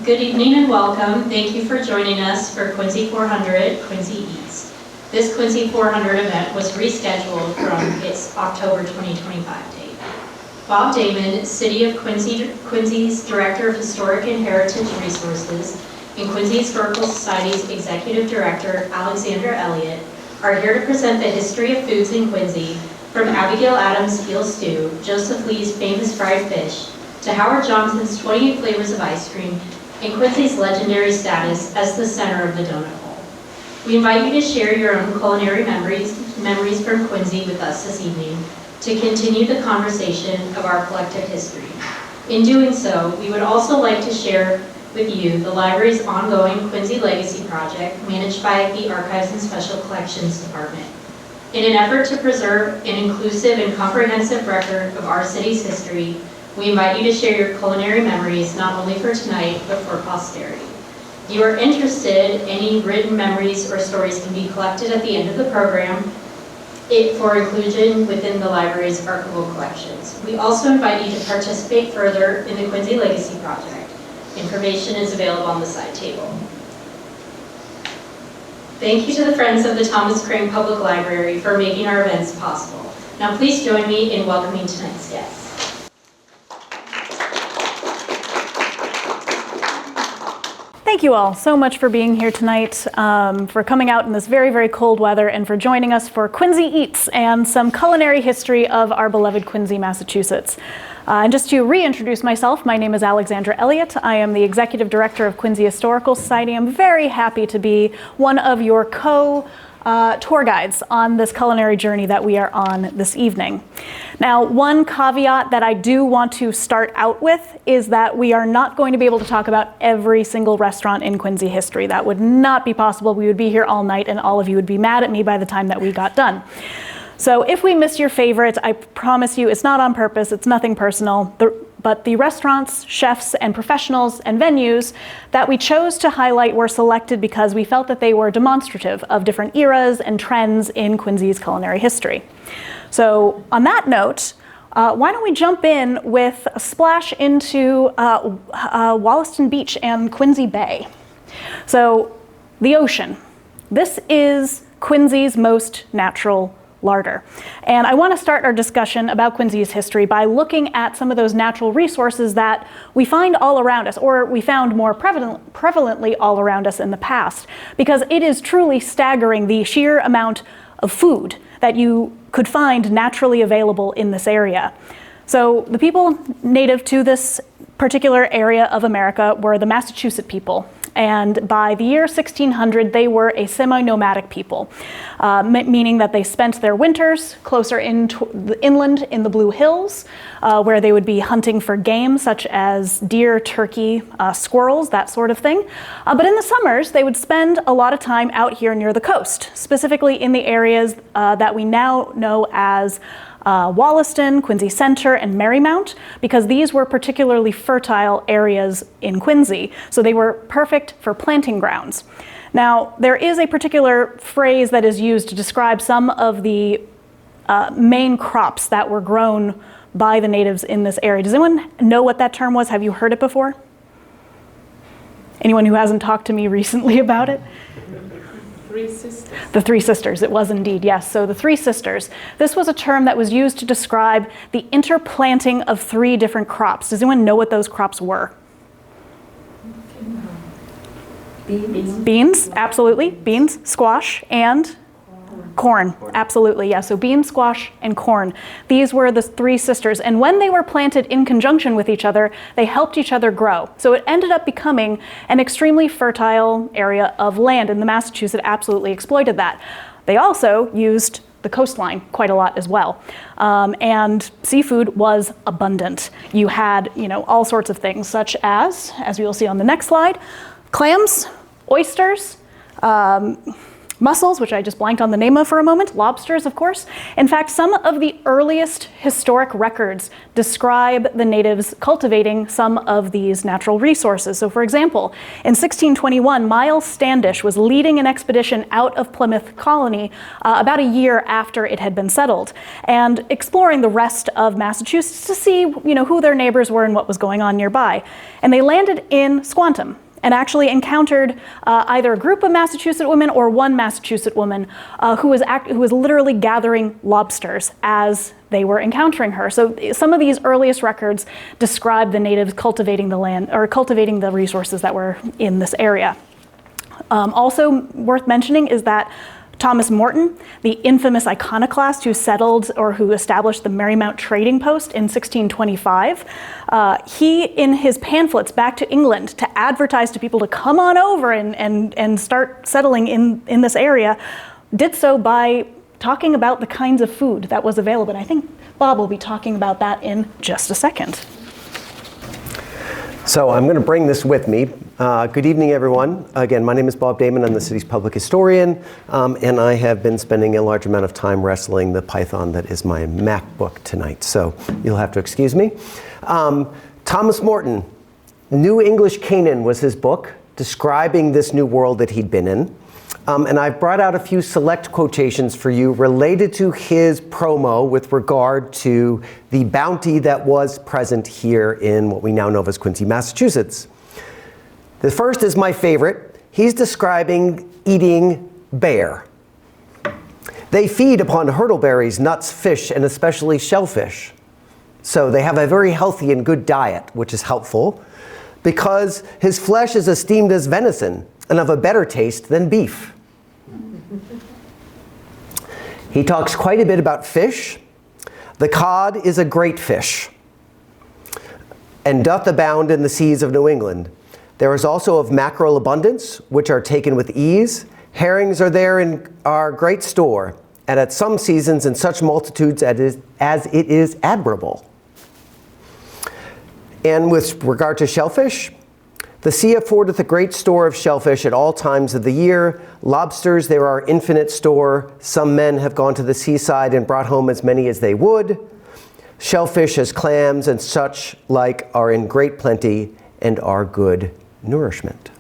Good evening and welcome. Thank you for joining us for Quincy 400 Quincy Eats. This Quincy 400 event was rescheduled from its October 2025 date. Bob Damon, City of Quincy's Director of Historic and Heritage Resources, and Quincy Historical Society's Executive Director, Alexandra Elliott, are here to present the history of foods in Quincy, from Abigail Adams' eel stew, Joseph Lee's famous fried fish, to Howard Johnson's 28 flavors of ice cream, and Quincy's legendary status as the center of the donut hole. We invite you to share your own culinary memories from Quincy with us this evening to continue the conversation of our collective history. In doing so, we would also like to share with you the library's ongoing Quincy Legacy Project managed by the Archives and Special Collections Department. In an effort to preserve an inclusive and comprehensive record of our city's history, we invite you to share your culinary memories not only for tonight, but for posterity. If you are interested, any written memories or stories can be collected at the end of the program for inclusion within the library's archival collections. We also invite you to participate further in the Quincy Legacy Project. Information is available on the side table. Thank you to the Friends of the Thomas Crane Public Library for making our events possible. Now please join me in welcoming tonight's guests. Thank you all so much for being here tonight, for coming out in this very, very cold weather, and for joining us for Quincy Eats and some culinary history of our beloved Quincy, Massachusetts. And just to reintroduce myself, my name is Alexandra Elliott. I am the Executive Director of Quincy Historical Society. I'm very happy to be one of your tour guides on this culinary journey that we are on this evening. Now, one caveat that I do want to start out with is that we are not going to be able to talk about every single restaurant in Quincy history. That would not be possible. We would be here all night and all of you would be mad at me by the time that we got done. So if we miss your favorites, I promise you it's not on purpose, it's nothing personal, but the restaurants, chefs, and professionals and venues that we chose to highlight were selected because we felt that they were demonstrative of different eras and trends in Quincy's culinary history. So on that note, why don't we jump in with a splash into Wollaston Beach and Quincy Bay. So the ocean. This is Quincy's most natural larder. And I want to start our discussion about Quincy's history by looking at some of those natural resources that we find all around us, or we found more prevalently all around us in the past, because it is truly staggering the sheer amount of food that you could find naturally available in this area. So the people native to this particular area of America were the Massachusetts people. And by the year 1600, they were a semi-nomadic people, meaning that they spent their winters closer inland in the Blue Hills, where they would be hunting for game such as deer, turkey, squirrels, that sort of thing. But in the summers, they would spend a lot of time out here near the coast, specifically in the areas that we now know as Wollaston, Quincy Center, and Marymount, because these were particularly fertile areas in Quincy, so they were perfect for planting grounds. Now, there is a particular phrase that is used to describe some of the main crops that were grown by the natives in this area. Does anyone know what that term was? Have you heard it before? Anyone who hasn't talked to me recently about it? Three Sisters. The Three Sisters, it was indeed, yes. So the Three Sisters. This was a term that was used to describe the interplanting of three different crops. Does anyone know what those crops were? Beans. Beans, absolutely. Beans, squash, and corn. Absolutely, yes. So beans, squash, and corn. These were the Three Sisters. And when they were planted in conjunction with each other, they helped each other grow. So it ended up becoming an extremely fertile area of land, and the Massachusetts absolutely exploited that. They also used the coastline quite a lot as well. And seafood was abundant. You had, all sorts of things, such as we will see on the next slide, clams, oysters, mussels, which I just blanked on the name of for a moment, lobsters, of course. In fact, some of the earliest historic records describe the natives cultivating some of these natural resources. So for example, in 1621, Miles Standish was leading an expedition out of Plymouth Colony about a year after it had been settled, and exploring the rest of Massachusetts to see, who their neighbors were and what was going on nearby. And they landed in Squantum, and actually encountered either a group of Massachusetts women or one Massachusetts woman who was literally gathering lobsters as they were encountering her. So some of these earliest records describe the natives cultivating the land, or cultivating the resources that were in this area. Also worth mentioning is that Thomas Morton, the infamous iconoclast who settled or who established the Merrymount Trading Post in 1625, he, in his pamphlets back to England to advertise to people to come on over and start settling in this area, did so by talking about the kinds of food that was available. And I think Bob will be talking about that in just a second. So I'm going to bring this with me. Good evening, everyone. Again, my name is Bob Damon. I'm the city's public historian, and I have been spending a large amount of time wrestling the python that is my map book tonight. So you'll have to excuse me. Thomas Morton, New English Canaan was his book describing this new world that he'd been in. And I've brought out a few select quotations for you related to his promo with regard to the bounty that was present here in what we now know as Quincy, Massachusetts. The first is my favorite. He's describing eating bear. They feed upon hurtleberries, nuts, fish, and especially shellfish. So they have a very healthy and good diet, which is helpful because his flesh is esteemed as venison and of a better taste than beef. He talks quite a bit about fish. The cod is a great fish, and doth abound in the seas of New England. There is also of mackerel abundance, which are taken with ease. Herrings are there in our great store, and at some seasons in such multitudes as it is admirable. And with regard to shellfish, the sea affordeth a great store of shellfish at all times of the year. Lobsters there are infinite store. Some men have gone to the seaside and brought home as many as they would. Shellfish as clams and such like are in great plenty and are good nourishment.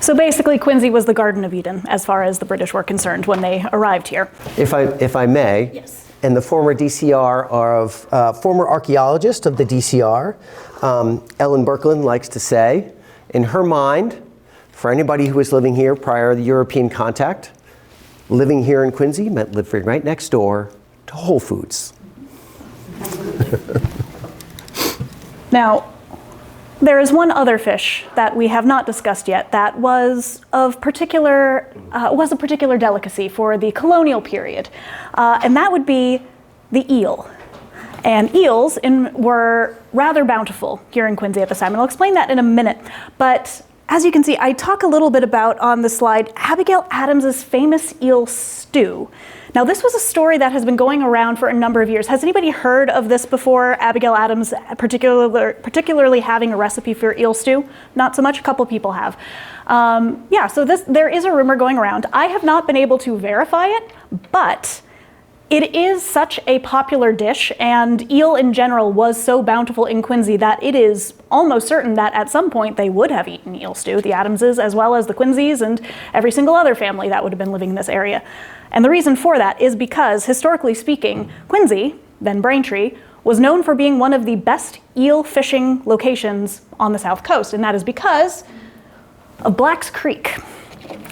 So basically, Quincy was the Garden of Eden as far as the British were concerned when they arrived here. If I may. Yes. And the former DCR former archaeologist of the DCR, Ellen Berkland, likes to say, in her mind, for anybody who was living here prior to the European contact, living here in Quincy meant living right next door to Whole Foods. Now, there is one other fish that we have not discussed yet that was a particular delicacy for the colonial period, and that would be the eel. And eels were rather bountiful here in Quincy at this time, and I'll explain that in a minute. But as you can see, I talk a little bit about on the slide Abigail Adams's famous eel stew. Now, this was a story that has been going around for a number of years. Has anybody heard of this before? Abigail Adams particularly having a recipe for eel stew? Not so much, a couple people have. So there is a rumor going around. I have not been able to verify it, but it is such a popular dish, and eel in general was so bountiful in Quincy that it is almost certain that at some point they would have eaten eel stew, the Adamses as well as the Quincy's and every single other family that would have been living in this area. And the reason for that is because, historically speaking, Quincy, then Braintree, was known for being one of the best eel fishing locations on the South Coast, and that is because of Black's Creek.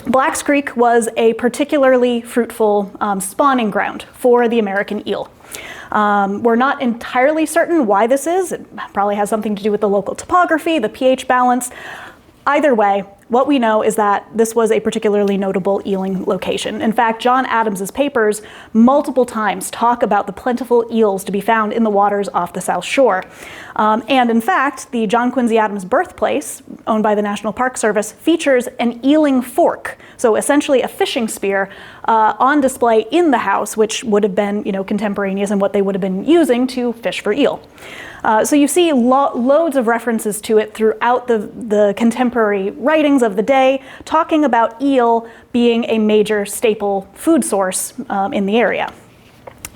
Black's Creek was a particularly fruitful spawning ground for the American eel. We're not entirely certain why this is. It probably has something to do with the local topography, the pH balance. Either way, what we know is that this was a particularly notable eeling location. In fact, John Adams's papers multiple times talk about the plentiful eels to be found in the waters off the South Shore. And in fact, the John Quincy Adams birthplace, owned by the National Park Service, features an eeling fork, so essentially a fishing spear, on display in the house, which would have been, contemporaneous and what they would have been using to fish for eel. So you see loads of references to it throughout the contemporary writings of the day, talking about eel being a major staple food source in the area.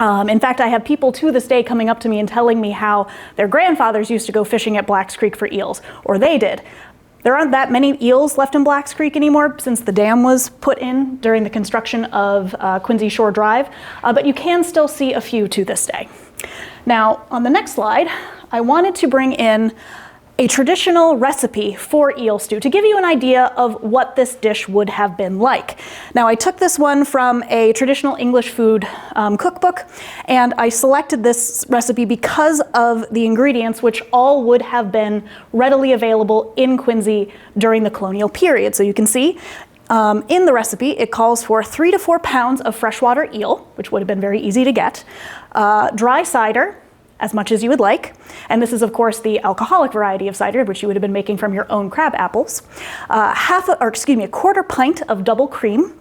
In fact, I have people to this day coming up to me and telling me how their grandfathers used to go fishing at Blacks Creek for eels, or they did. There aren't that many eels left in Blacks Creek anymore since the dam was put in during the construction of Quincy Shore Drive, but you can still see a few to this day. Now, on the next slide, I wanted to bring in a traditional recipe for eel stew to give you an idea of what this dish would have been like. Now, I took this one from a traditional English food cookbook, and I selected this recipe because of the ingredients, which all would have been readily available in Quincy during the colonial period. So you can see in the recipe, it calls for 3 to 4 pounds of freshwater eel, which would have been very easy to get, dry cider, as much as you would like. And this is, of course, the alcoholic variety of cider, which you would have been making from your own crab apples. A quarter pint of double cream,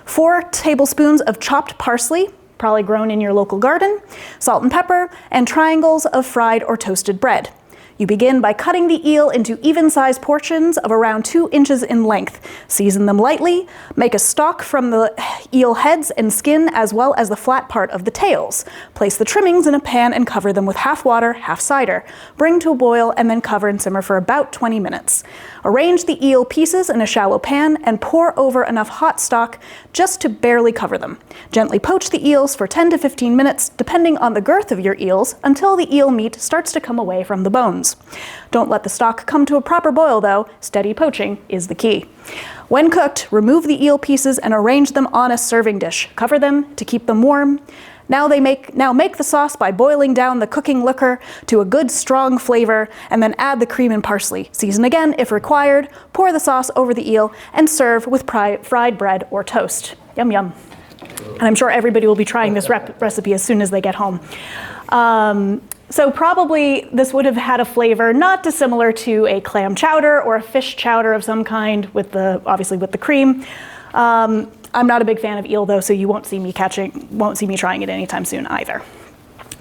4 tablespoons of chopped parsley, probably grown in your local garden, salt and pepper, and triangles of fried or toasted bread. You begin by cutting the eel into even-sized portions of around 2 inches in length. Season them lightly, make a stock from the eel heads and skin as well as the flat part of the tails. Place the trimmings in a pan and cover them with half water, half cider. Bring to a boil and then cover and simmer for about 20 minutes. Arrange the eel pieces in a shallow pan and pour over enough hot stock just to barely cover them. Gently poach the eels for 10 to 15 minutes, depending on the girth of your eels, until the eel meat starts to come away from the bones. Don't let the stock come to a proper boil though, steady poaching is the key. When cooked, remove the eel pieces and arrange them on a serving dish. Cover them to keep them warm. Now make the sauce by boiling down the cooking liquor to a good strong flavor and then add the cream and parsley. Season again if required, pour the sauce over the eel and serve with fried bread or toast. Yum yum. And I'm sure everybody will be trying this recipe as soon as they get home. So probably this would have had a flavor not dissimilar to a clam chowder or a fish chowder of some kind obviously with the cream. I'm not a big fan of eel though, so you won't see me trying it anytime soon either.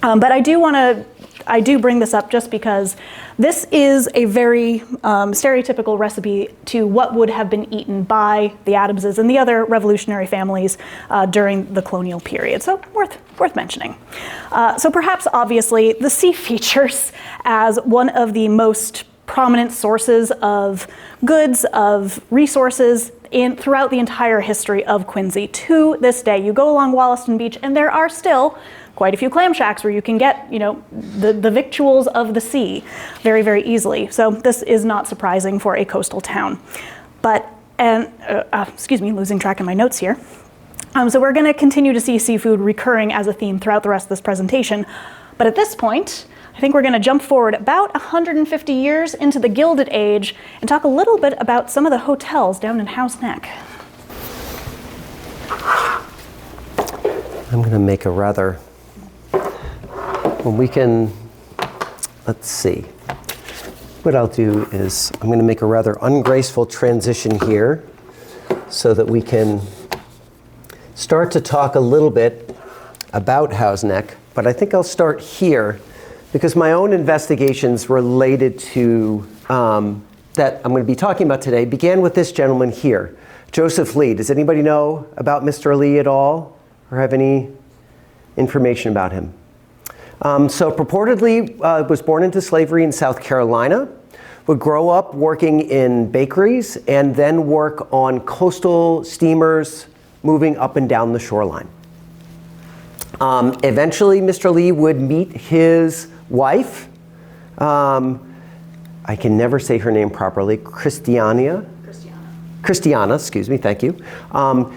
But I do bring this up just because this is a very stereotypical recipe to what would have been eaten by the Adamses and the other revolutionary families during the colonial period. So worth mentioning. So perhaps obviously the sea features as one of the most prominent sources of goods, of resources throughout the entire history of Quincy. To this day, you go along Wollaston Beach and there are still quite a few clam shacks where you can get, the victuals of the sea very, very easily. So this is not surprising for a coastal town. Losing track of my notes here. So we're gonna continue to see seafood recurring as a theme throughout the rest of this presentation. But at this point, I think we're going to jump forward about 150 years into the Gilded Age and talk a little bit about some of the hotels down in Howes Neck. I'm going to make let's see. What I'll do is I'm going to make a rather ungraceful transition here so that we can start to talk a little bit about Howes Neck, but I think I'll start here because my own investigations related to that I'm going to be talking about today began with this gentleman here, Joseph Lee. Does anybody know about Mr. Lee at all or have any information about him? So purportedly was born into slavery in South Carolina, would grow up working in bakeries and then work on coastal steamers moving up and down the shoreline. Eventually, Mr. Lee would meet his wife. I can never say her name properly. Christiana, excuse me, thank you.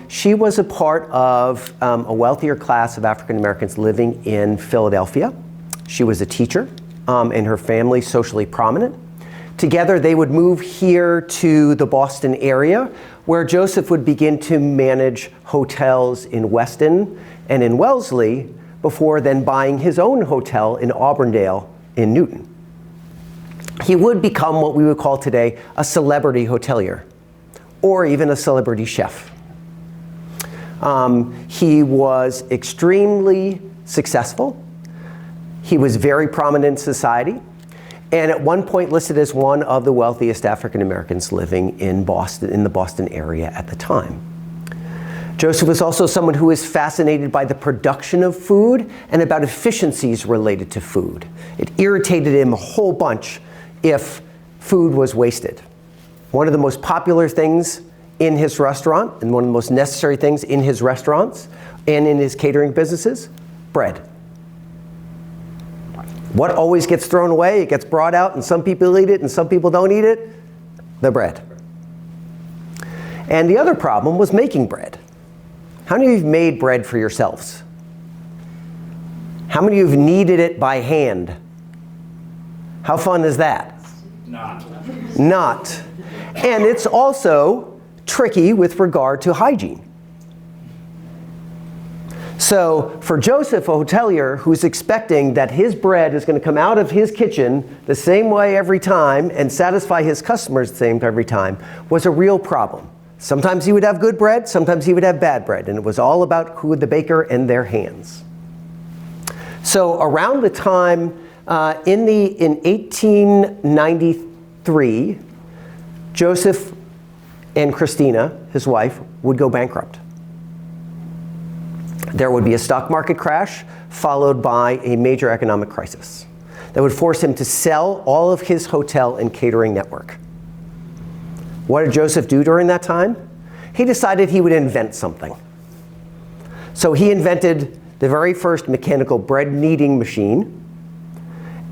She was a part of a wealthier class of African Americans living in Philadelphia. She was a teacher and her family socially prominent. Together, they would move here to the Boston area where Joseph would begin to manage hotels in Weston and in Wellesley before then buying his own hotel in Auburndale in Newton. He would become what we would call today a celebrity hotelier or even a celebrity chef. He was extremely successful. He was very prominent in society, and at one point listed as one of the wealthiest African Americans living in Boston, in the Boston area at the time. Joseph was also someone who was fascinated by the production of food and about efficiencies related to food. It irritated him a whole bunch if food was wasted. One of the most popular things in his restaurant, and one of the most necessary things in his restaurants and in his catering businesses, bread. What always gets thrown away? It gets brought out, and some people eat it, and some people don't eat it? The bread. And the other problem was making bread. How many of you have made bread for yourselves? How many of you have kneaded it by hand? How fun is that? Not. And it's also tricky with regard to hygiene. So for Joseph, a hotelier who's expecting that his bread is going to come out of his kitchen the same way every time and satisfy his customers the same every time was a real problem. Sometimes he would have good bread, sometimes he would have bad bread, and it was all about who the baker and their hands. So around the time in 1893, Joseph and Christina, his wife, would go bankrupt. There would be a stock market crash followed by a major economic crisis that would force him to sell all of his hotel and catering network. What did Joseph do during that time? He decided he would invent something. So he invented the very first mechanical bread kneading machine,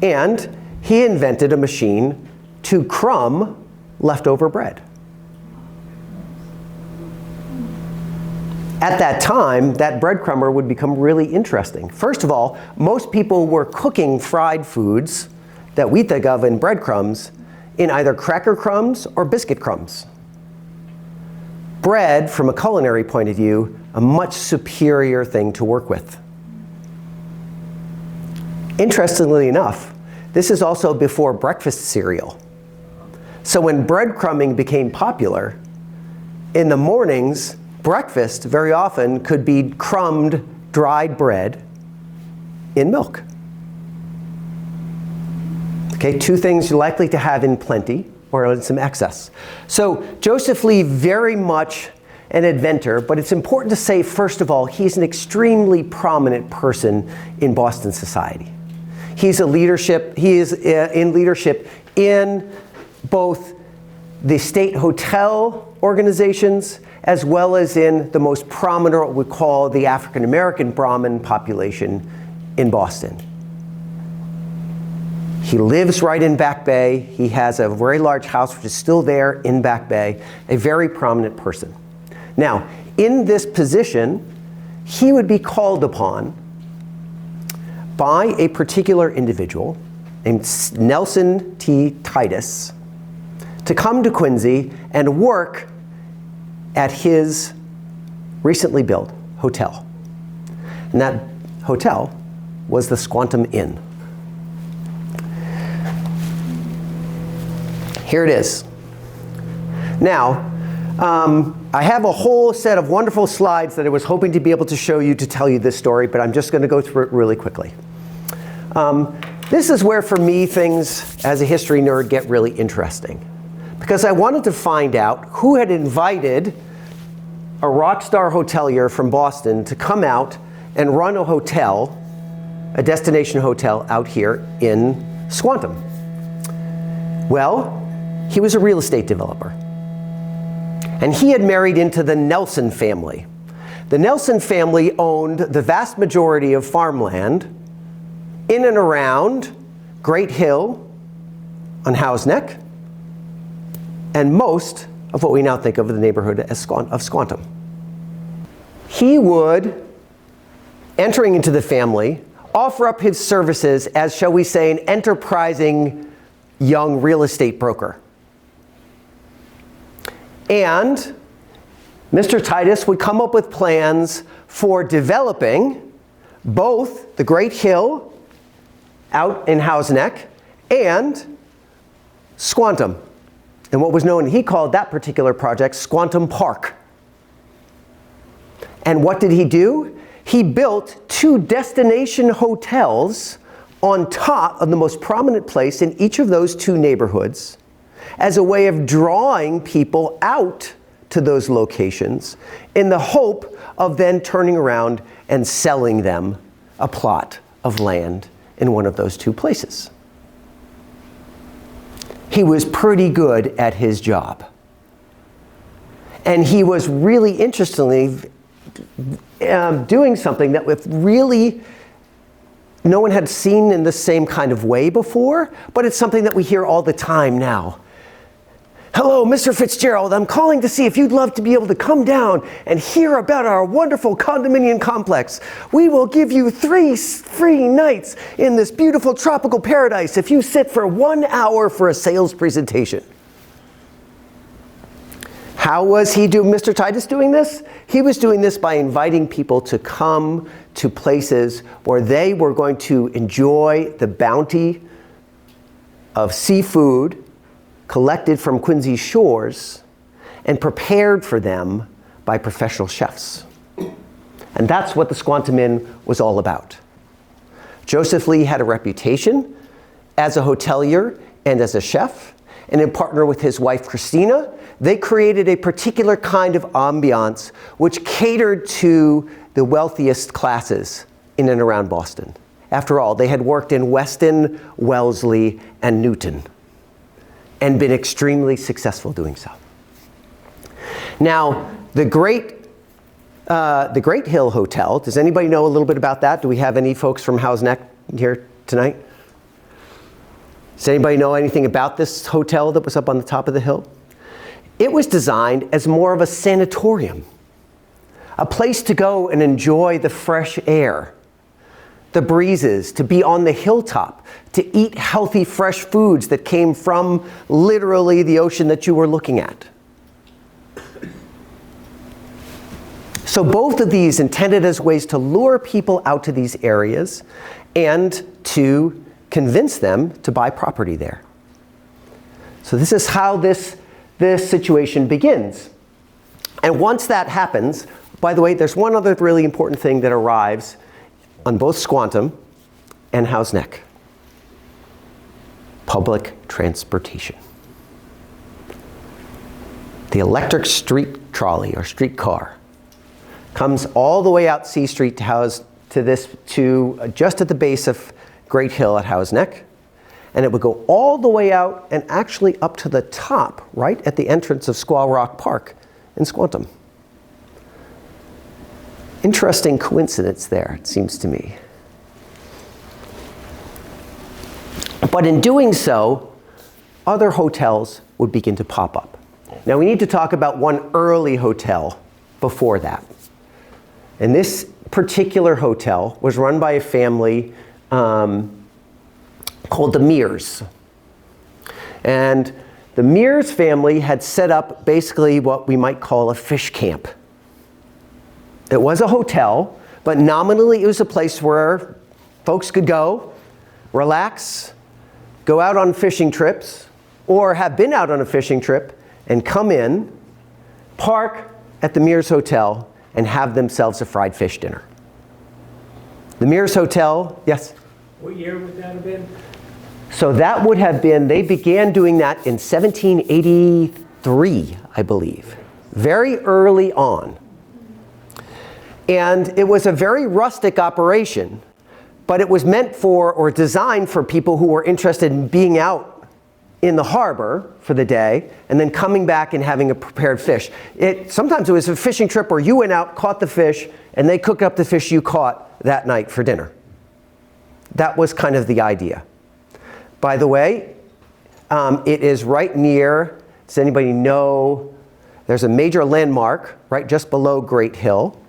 and he invented a machine to crumb leftover bread. At that time, that breadcrumber would become really interesting. First of all, most people were cooking fried foods that we think of in breadcrumbs in either cracker crumbs or biscuit crumbs. Bread, from a culinary point of view, a much superior thing to work with. Interestingly enough, this is also before breakfast cereal. So when breadcrumbing became popular, in the mornings, breakfast very often could be crumbed, dried bread in milk. Okay, two things you're likely to have in plenty or in some excess. So Joseph Lee, very much an inventor, but it's important to say, first of all, he's an extremely prominent person in Boston society. He is in leadership in both the state hotel organizations as well as in the most prominent, what we call the African American Brahmin population in Boston. He lives right in Back Bay. He has a very large house which is still there in Back Bay, a very prominent person. Now, in this position, he would be called upon by a particular individual named Nelson T. Titus to come to Quincy and work at his recently built hotel. And that hotel was the Squantum Inn. Here it is. Now, I have a whole set of wonderful slides that I was hoping to be able to show you to tell you this story, but I'm just going to go through it really quickly. This is where, for me, things as a history nerd get really interesting. Because I wanted to find out who had invited a rock star hotelier from Boston to come out and run a hotel, a destination hotel out here in Squantum. Well, he was a real estate developer. And he had married into the Nelson family. The Nelson family owned the vast majority of farmland in and around Great Hill on Howe's Neck, and most of what we now think of the neighborhood as of Squantum. He would, entering into the family, offer up his services as, shall we say, an enterprising young real estate broker. And Mr. Titus would come up with plans for developing both the Great Hill out in Howe's Neck and Squantum. And what was known, he called that particular project Squantum Park. And what did he do? He built 2 destination hotels on top of the most prominent place in each of those 2 neighborhoods as a way of drawing people out to those locations in the hope of then turning around and selling them a plot of land in one of those 2 places. He was pretty good at his job. And he was really interestingly doing something that with really no one had seen in the same kind of way before, but it's something that we hear all the time now. Hello, Mr. Fitzgerald, I'm calling to see if you'd love to be able to come down and hear about our wonderful condominium complex. We will give you 3 free nights in this beautiful tropical paradise if you sit for 1 hour for a sales presentation. How was Mr. Titus doing this? He was doing this by inviting people to come to places where they were going to enjoy the bounty of seafood collected from Quincy's shores and prepared for them by professional chefs. And that's what the Squantum Inn was all about. Joseph Lee had a reputation as a hotelier and as a chef, and in partner with his wife Christina, they created a particular kind of ambiance which catered to the wealthiest classes in and around Boston. After all, they had worked in Weston, Wellesley, and Newton, and been extremely successful doing so. Now, the Great Hill Hotel, does anybody know a little bit about that? Do we have any folks from Howes Neck here tonight? Does anybody know anything about this hotel that was up on the top of the hill? It was designed as more of a sanatorium, a place to go and enjoy the fresh air, the breezes, to be on the hilltop, to eat healthy fresh foods that came from literally the ocean that you were looking at. So both of these intended as ways to lure people out to these areas and to convince them to buy property there. So this is how this situation begins. And once that happens, by the way, there's one other really important thing that arrives on both Squantum and Howes Neck. Public transportation. The electric street trolley or streetcar comes all the way out C Street to just at the base of Great Hill at Howes Neck, and it would go all the way out and actually up to the top, right at the entrance of Squaw Rock Park in Squantum. Interesting coincidence there, it seems to me. But in doing so, other hotels would begin to pop up. Now we need to talk about one early hotel before that. And this particular hotel was run by a family called the Mears. And the Mears family had set up basically what we might call a fish camp. It was a hotel, but nominally it was a place where folks could go, relax, go out on fishing trips, or have been out on a fishing trip and come in, park at the Mears Hotel, and have themselves a fried fish dinner. The Mears Hotel, yes? What year would that have been? So that would have been, they began doing that in 1783, I believe, very early on. And it was a very rustic operation, but it was meant for, or designed for people who were interested in being out in the harbor for the day and then coming back and having a prepared fish. Sometimes it was a fishing trip where you went out, caught the fish, and they cooked up the fish you caught that night for dinner. That was kind of the idea. By the way, it is right near, does anybody know, there's a major landmark right just below Great Hill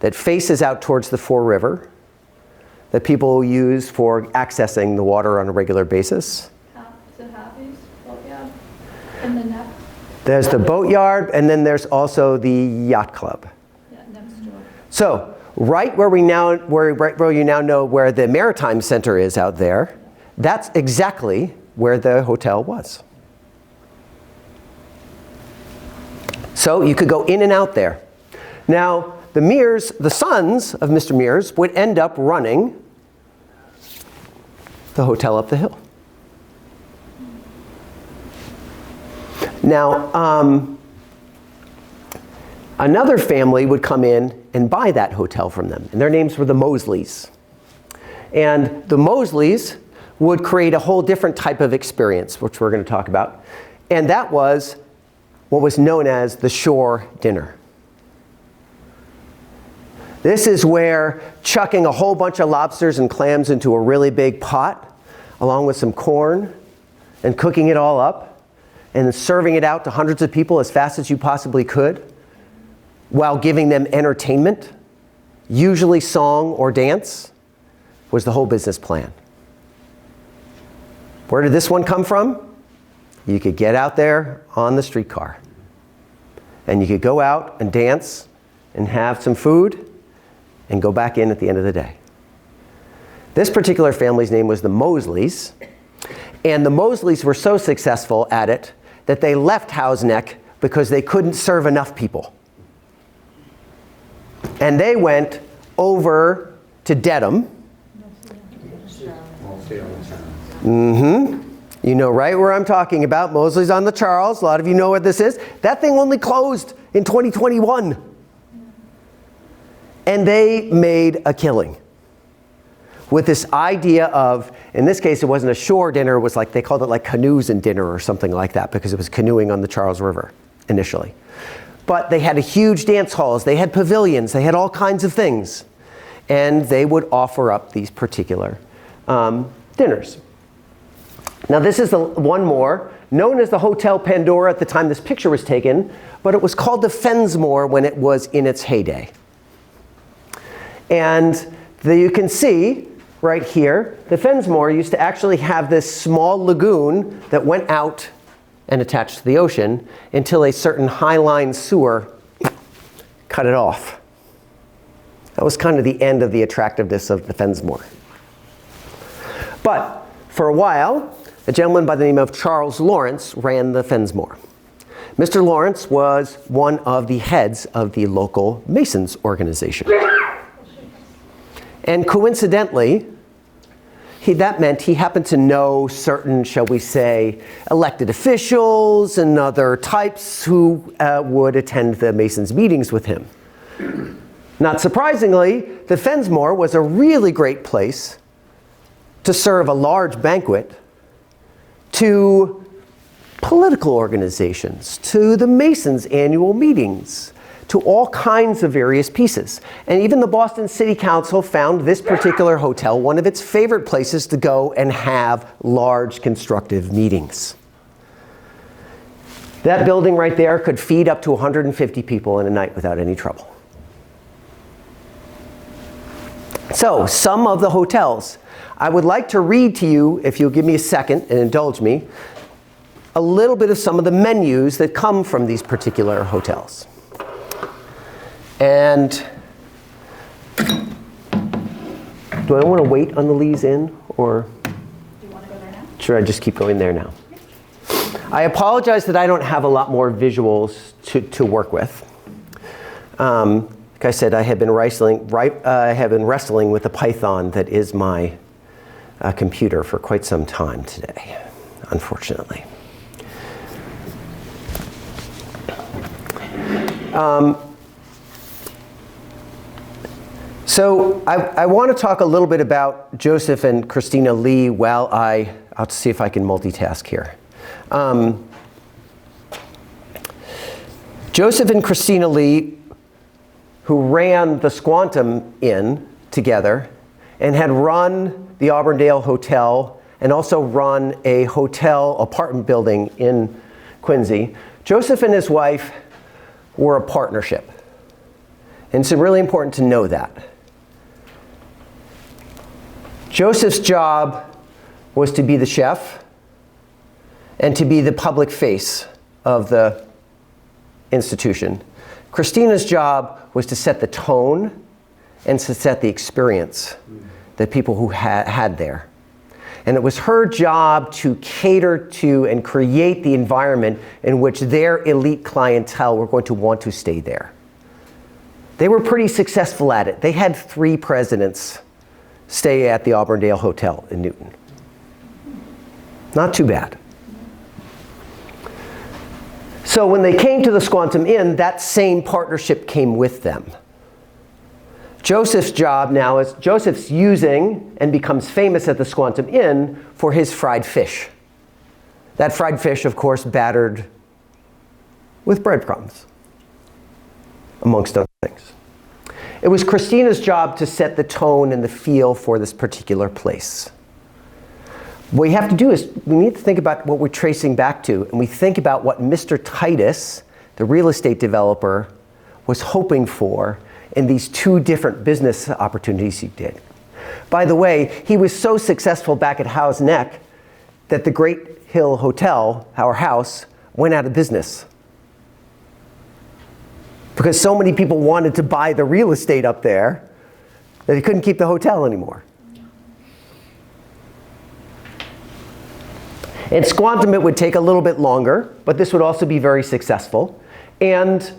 that faces out towards the Fore River that people use for accessing the water on a regular basis. Is it Happy's Boatyard? And the next? There's the boatyard, and then there's also the yacht club. Yeah, next door. So right where you now know where the Maritime Center is out there, that's exactly where the hotel was. So you could go in and out there. Now, the Mears, the sons of Mr. Mears, would end up running the hotel up the hill. Now, another family would come in and buy that hotel from them, and their names were the Mosleys. And the Mosleys would create a whole different type of experience, which we're going to talk about, and that was what was known as the shore dinner. This is where chucking a whole bunch of lobsters and clams into a really big pot, along with some corn, and cooking it all up, and then serving it out to hundreds of people as fast as you possibly could, while giving them entertainment, usually song or dance, was the whole business plan. Where did this one come from? You could get out there on the streetcar, and you could go out and dance and have some food and go back in at the end of the day. This particular family's name was the Mosleys, and the Mosleys were so successful at it that they left Howe's Neck because they couldn't serve enough people. And they went over to Dedham. You know right where I'm talking about, Mosley's on the Charles. A lot of you know what this is. That thing only closed in 2021. And they made a killing with this idea of, in this case, it wasn't a shore dinner, it was like, they called it like canoes and dinner or something like that, because it was canoeing on the Charles River initially. But they had a huge dance halls, they had pavilions, they had all kinds of things. And they would offer up these particular dinners. Now this is the one more, known as the Hotel Pandora at the time this picture was taken, but it was called the Fensmore when it was in its heyday. And you can see right here, the Fensmore used to actually have this small lagoon that went out and attached to the ocean until a certain high-line sewer cut it off. That was kind of the end of the attractiveness of the Fensmore. But for a while, a gentleman by the name of Charles Lawrence ran the Fensmore. Mr. Lawrence was one of the heads of the local Masons organization. And coincidentally, that meant he happened to know certain, shall we say, elected officials and other types who would attend the Masons meetings with him. Not surprisingly, the Fensmore was a really great place to serve a large banquet to political organizations, to the Masons' annual meetings, to all kinds of various pieces. And even the Boston City Council found this particular hotel one of its favorite places to go and have large constructive meetings. That building right there could feed up to 150 people in a night without any trouble. So, some of the hotels. I would like to read to you, if you'll give me a second and indulge me, a little bit of some of the menus that come from these particular hotels. And do I want to wait on the Lee's Inn, or Do you want to go there now? should I just keep going there now? I apologize that I don't have a lot more visuals to work with. Like I said, I have been wrestling with the Python that is my computer for quite some time today, unfortunately. So I want to talk a little bit about Joseph and Christina Lee while I'll see if I can multitask here. Joseph and Christina Lee, who ran the Squantum Inn together and had run the Auburndale Hotel and also run a hotel apartment building in Quincy. Joseph and his wife were a partnership. And it's really important to know that. Joseph's job was to be the chef and to be the public face of the institution. Christina's job was to set the tone and to set the experience that people who had there. And it was her job to cater to and create the environment in which their elite clientele were going to want to stay there. They were pretty successful at it. They had 3 presidents stay at the Auburndale Hotel in Newton. Not too bad. So when they came to the Squantum Inn, that same partnership came with them. Joseph's job now is, Joseph's using and becomes famous at the Squantum Inn for his fried fish. That fried fish, of course, battered with breadcrumbs, amongst other things. It was Christina's job to set the tone and the feel for this particular place. What we have to do is we need to think about what we're tracing back to, and we think about what Mr. Titus, the real estate developer, was hoping for in these 2 different business opportunities he did. By the way, he was so successful back at Howe's Neck that the Great Hill Hotel, our house, went out of business. Because so many people wanted to buy the real estate up there that he couldn't keep the hotel anymore. In Squantum, it would take a little bit longer, but this would also be very successful. And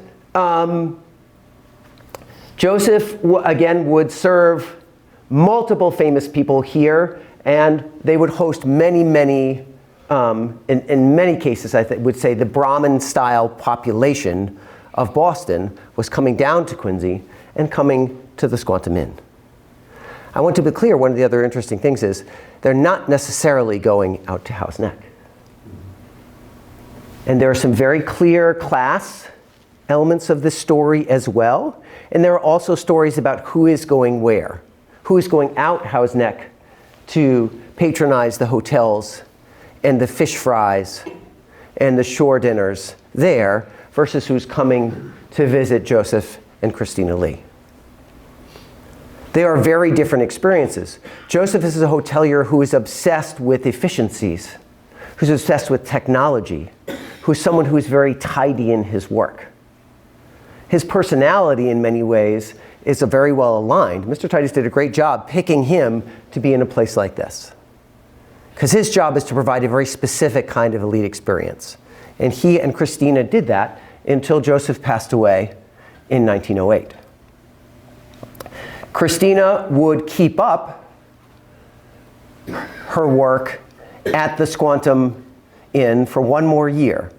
Joseph, again, would serve multiple famous people here, and they would host many, many, in many cases, I would say the Brahmin-style population of Boston was coming down to Quincy and coming to the Squantum Inn. I want to be clear, one of the other interesting things is they're not necessarily going out to Howe's Neck. And there are some very clear class elements of this story as well. And there are also stories about who is going where. Who is going out Howe's Neck to patronize the hotels and the fish fries and the shore dinners there versus who's coming to visit Joseph and Christina Lee. They are very different experiences. Joseph is a hotelier who is obsessed with efficiencies, who's obsessed with technology, who's someone who is very tidy in his work. His personality, in many ways, is very well aligned. Mr. Titus did a great job picking him to be in a place like this, because his job is to provide a very specific kind of elite experience. And he and Christina did that until Joseph passed away in 1908. Christina would keep up her work at the Squantum Inn for 1 more year.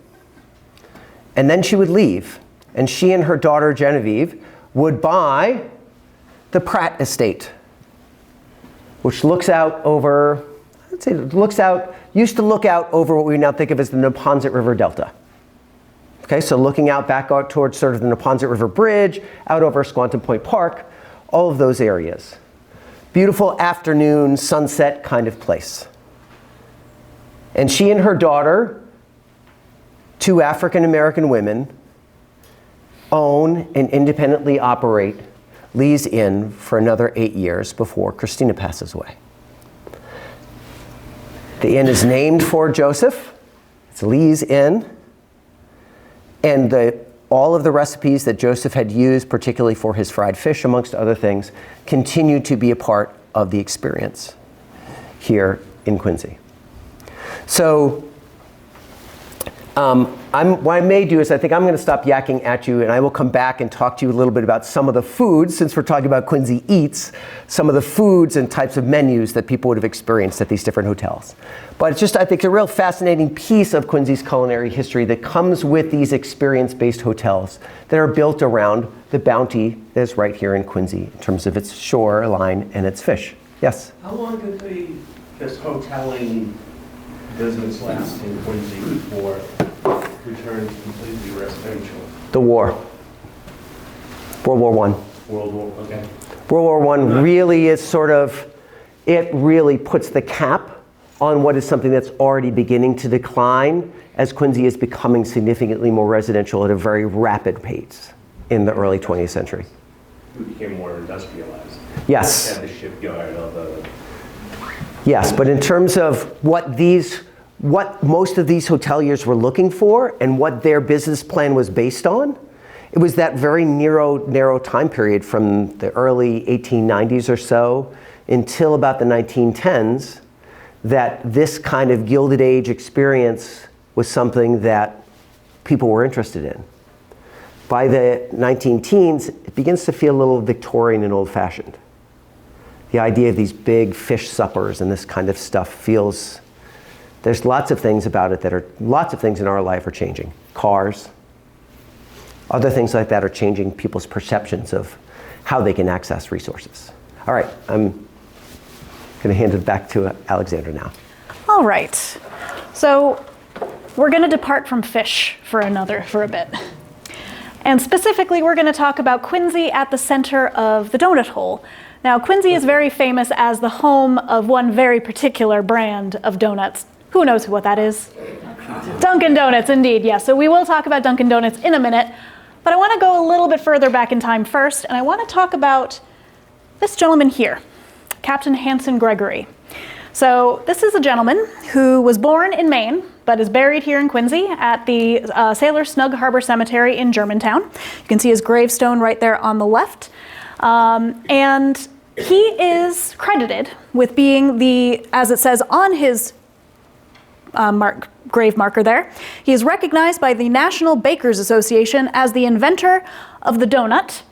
And then she would leave. And she and her daughter Genevieve would buy the Pratt Estate, which looks out over, used to look out over what we now think of as the Neponset River Delta. Okay, so looking out back out towards sort of the Neponset River Bridge, out over Squantum Point Park, all of those areas. Beautiful afternoon, sunset kind of place. And she and her daughter, 2 African-American women, own and independently operate Lee's Inn for another 8 years before Christina passes away. The inn is named for Joseph. It's Lee's Inn. And all of the recipes that Joseph had used, particularly for his fried fish, amongst other things, continue to be a part of the experience here in Quincy. So what I may do is I think I'm going to stop yakking at you, and I will come back and talk to you a little bit about some of the foods, since we're talking about Quincy Eats, some of the foods and types of menus that people would have experienced at these different hotels. But it's just, I think, a real fascinating piece of Quincy's culinary history that comes with these experience-based hotels that are built around the bounty that's right here in Quincy in terms of its shoreline and its fish. Yes? How long did this hoteling business last in Quincy before it returned completely residential? The war. World War I. World War, okay. World War I really is sort of, it really puts the cap on what is something that's already beginning to decline as Quincy is becoming significantly more residential at a very rapid pace in the early 20th century. It became more industrialized. Yes. Had the shipyard of the... Yes, but in terms of what most of these hoteliers were looking for and what their business plan was based on, it was that very narrow time period from the early 1890s or so until about the 1910s that this kind of Gilded Age experience was something that people were interested in. By the 19-teens, it begins to feel a little Victorian and old-fashioned. The idea of these big fish suppers and this kind of stuff feels, there's lots of things about it that are, lots of things in our life are changing. Cars, other things like that are changing people's perceptions of how they can access resources. All right, I'm going to hand it back to Alexandra now. All right, so we're going to depart from fish for a bit. And specifically, we're going to talk about Quincy at the center of the donut hole. Now, Quincy is very famous as the home of one very particular brand of donuts. Who knows what that is? Dunkin' Donuts, indeed, yes. So we will talk about Dunkin' Donuts in a minute, but I want to go a little bit further back in time first, and I want to talk about this gentleman here, Captain Hanson Gregory. So this is a gentleman who was born in Maine, but is buried here in Quincy at the Sailor Snug Harbor Cemetery in Germantown. You can see his gravestone right there on the left. And he is credited with being the, as it says on his grave marker there, he is recognized by the National Bakers Association as the inventor of the donut,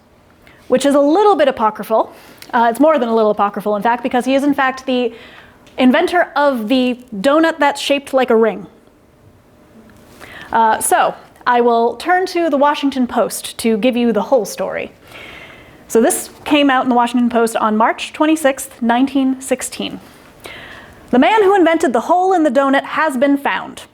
which is a little bit apocryphal. It's more than a little apocryphal, in fact, because he is in fact the inventor of the donut that's shaped like a ring. So I will turn to the Washington Post to give you the whole story. So this came out in the Washington Post on March 26th, 1916. The man who invented the hole in the donut has been found.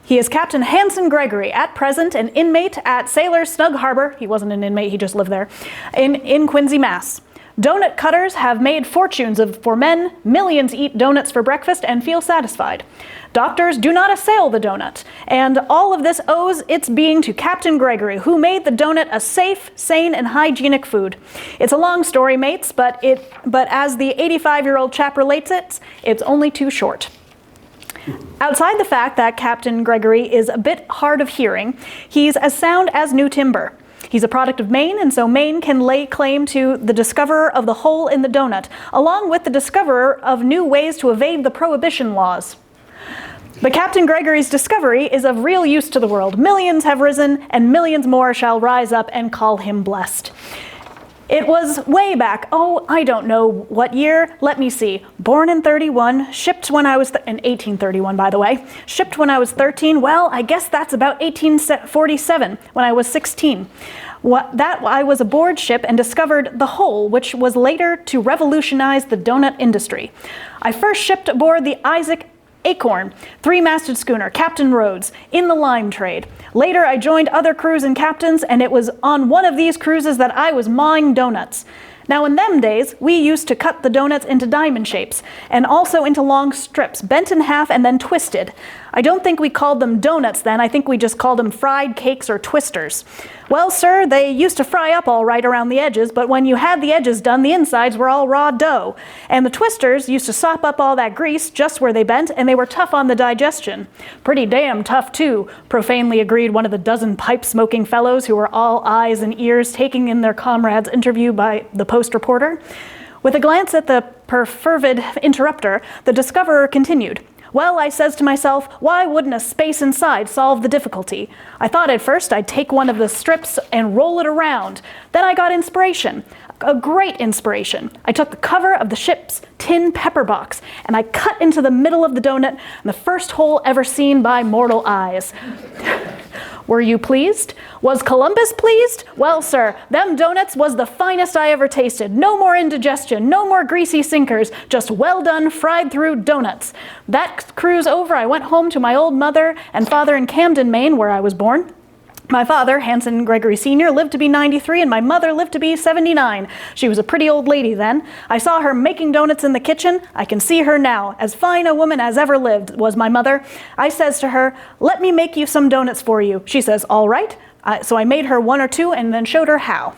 He is Captain Hanson Gregory, at present an inmate at Sailor Snug Harbor. He wasn't an inmate, he just lived there, in Quincy, Mass. Donut cutters have made fortunes for men. Millions eat donuts for breakfast and feel satisfied. Doctors do not assail the donut, and all of this owes its being to Captain Gregory, who made the donut a safe, sane, and hygienic food. It's a long story, mates, but as the 85-year-old chap relates it, it's only too short. Outside the fact that Captain Gregory is a bit hard of hearing, he's as sound as new timber. He's a product of Maine, and so Maine can lay claim to the discoverer of the hole in the donut, along with the discoverer of new ways to evade the prohibition laws. But Captain Gregory's discovery is of real use to the world. Millions have risen, and millions more shall rise up and call him blessed. It was way back, I don't know what year, let me see. Born in 31, shipped when I was, in 1831 by the way, shipped when I was 13, well, I guess that's about 1847, when I was 16. I was aboard ship and discovered the hole, which was later to revolutionize the donut industry. I first shipped aboard the Isaac Acorn, three-masted schooner, Captain Rhodes, in the lime trade. Later, I joined other crews and captains, and it was on one of these cruises that I was mawing donuts. Now, in them days, we used to cut the donuts into diamond shapes, and also into long strips, bent in half and then twisted. I don't think we called them donuts then, I think we just called them fried cakes or twisters. Well, sir, they used to fry up all right around the edges, but when you had the edges done, the insides were all raw dough. And the twisters used to sop up all that grease just where they bent, and they were tough on the digestion. Pretty damn tough, too, profanely agreed one of the dozen pipe-smoking fellows who were all eyes and ears taking in their comrade's interview by the Post reporter. With a glance at the perfervid interrupter, the discoverer continued. Well, I says to myself, why wouldn't a space inside solve the difficulty? I thought at first I'd take one of the strips and roll it around. Then I got inspiration, a great inspiration. I took the cover of the ship's tin pepper box and I cut into the middle of the donut, the first hole ever seen by mortal eyes. Were you pleased? Was Columbus pleased? Well, sir, them donuts was the finest I ever tasted. No more indigestion, no more greasy sinkers, just well done fried through donuts. That cruise over, I went home to my old mother and father in Camden, Maine, where I was born. My father, Hanson Gregory Sr., lived to be 93, and my mother lived to be 79. She was a pretty old lady then. I saw her making donuts in the kitchen. I can see her now. As fine a woman as ever lived was my mother. I says to her, let me make you some donuts for you. She says, all right. So I made her one or two and then showed her how.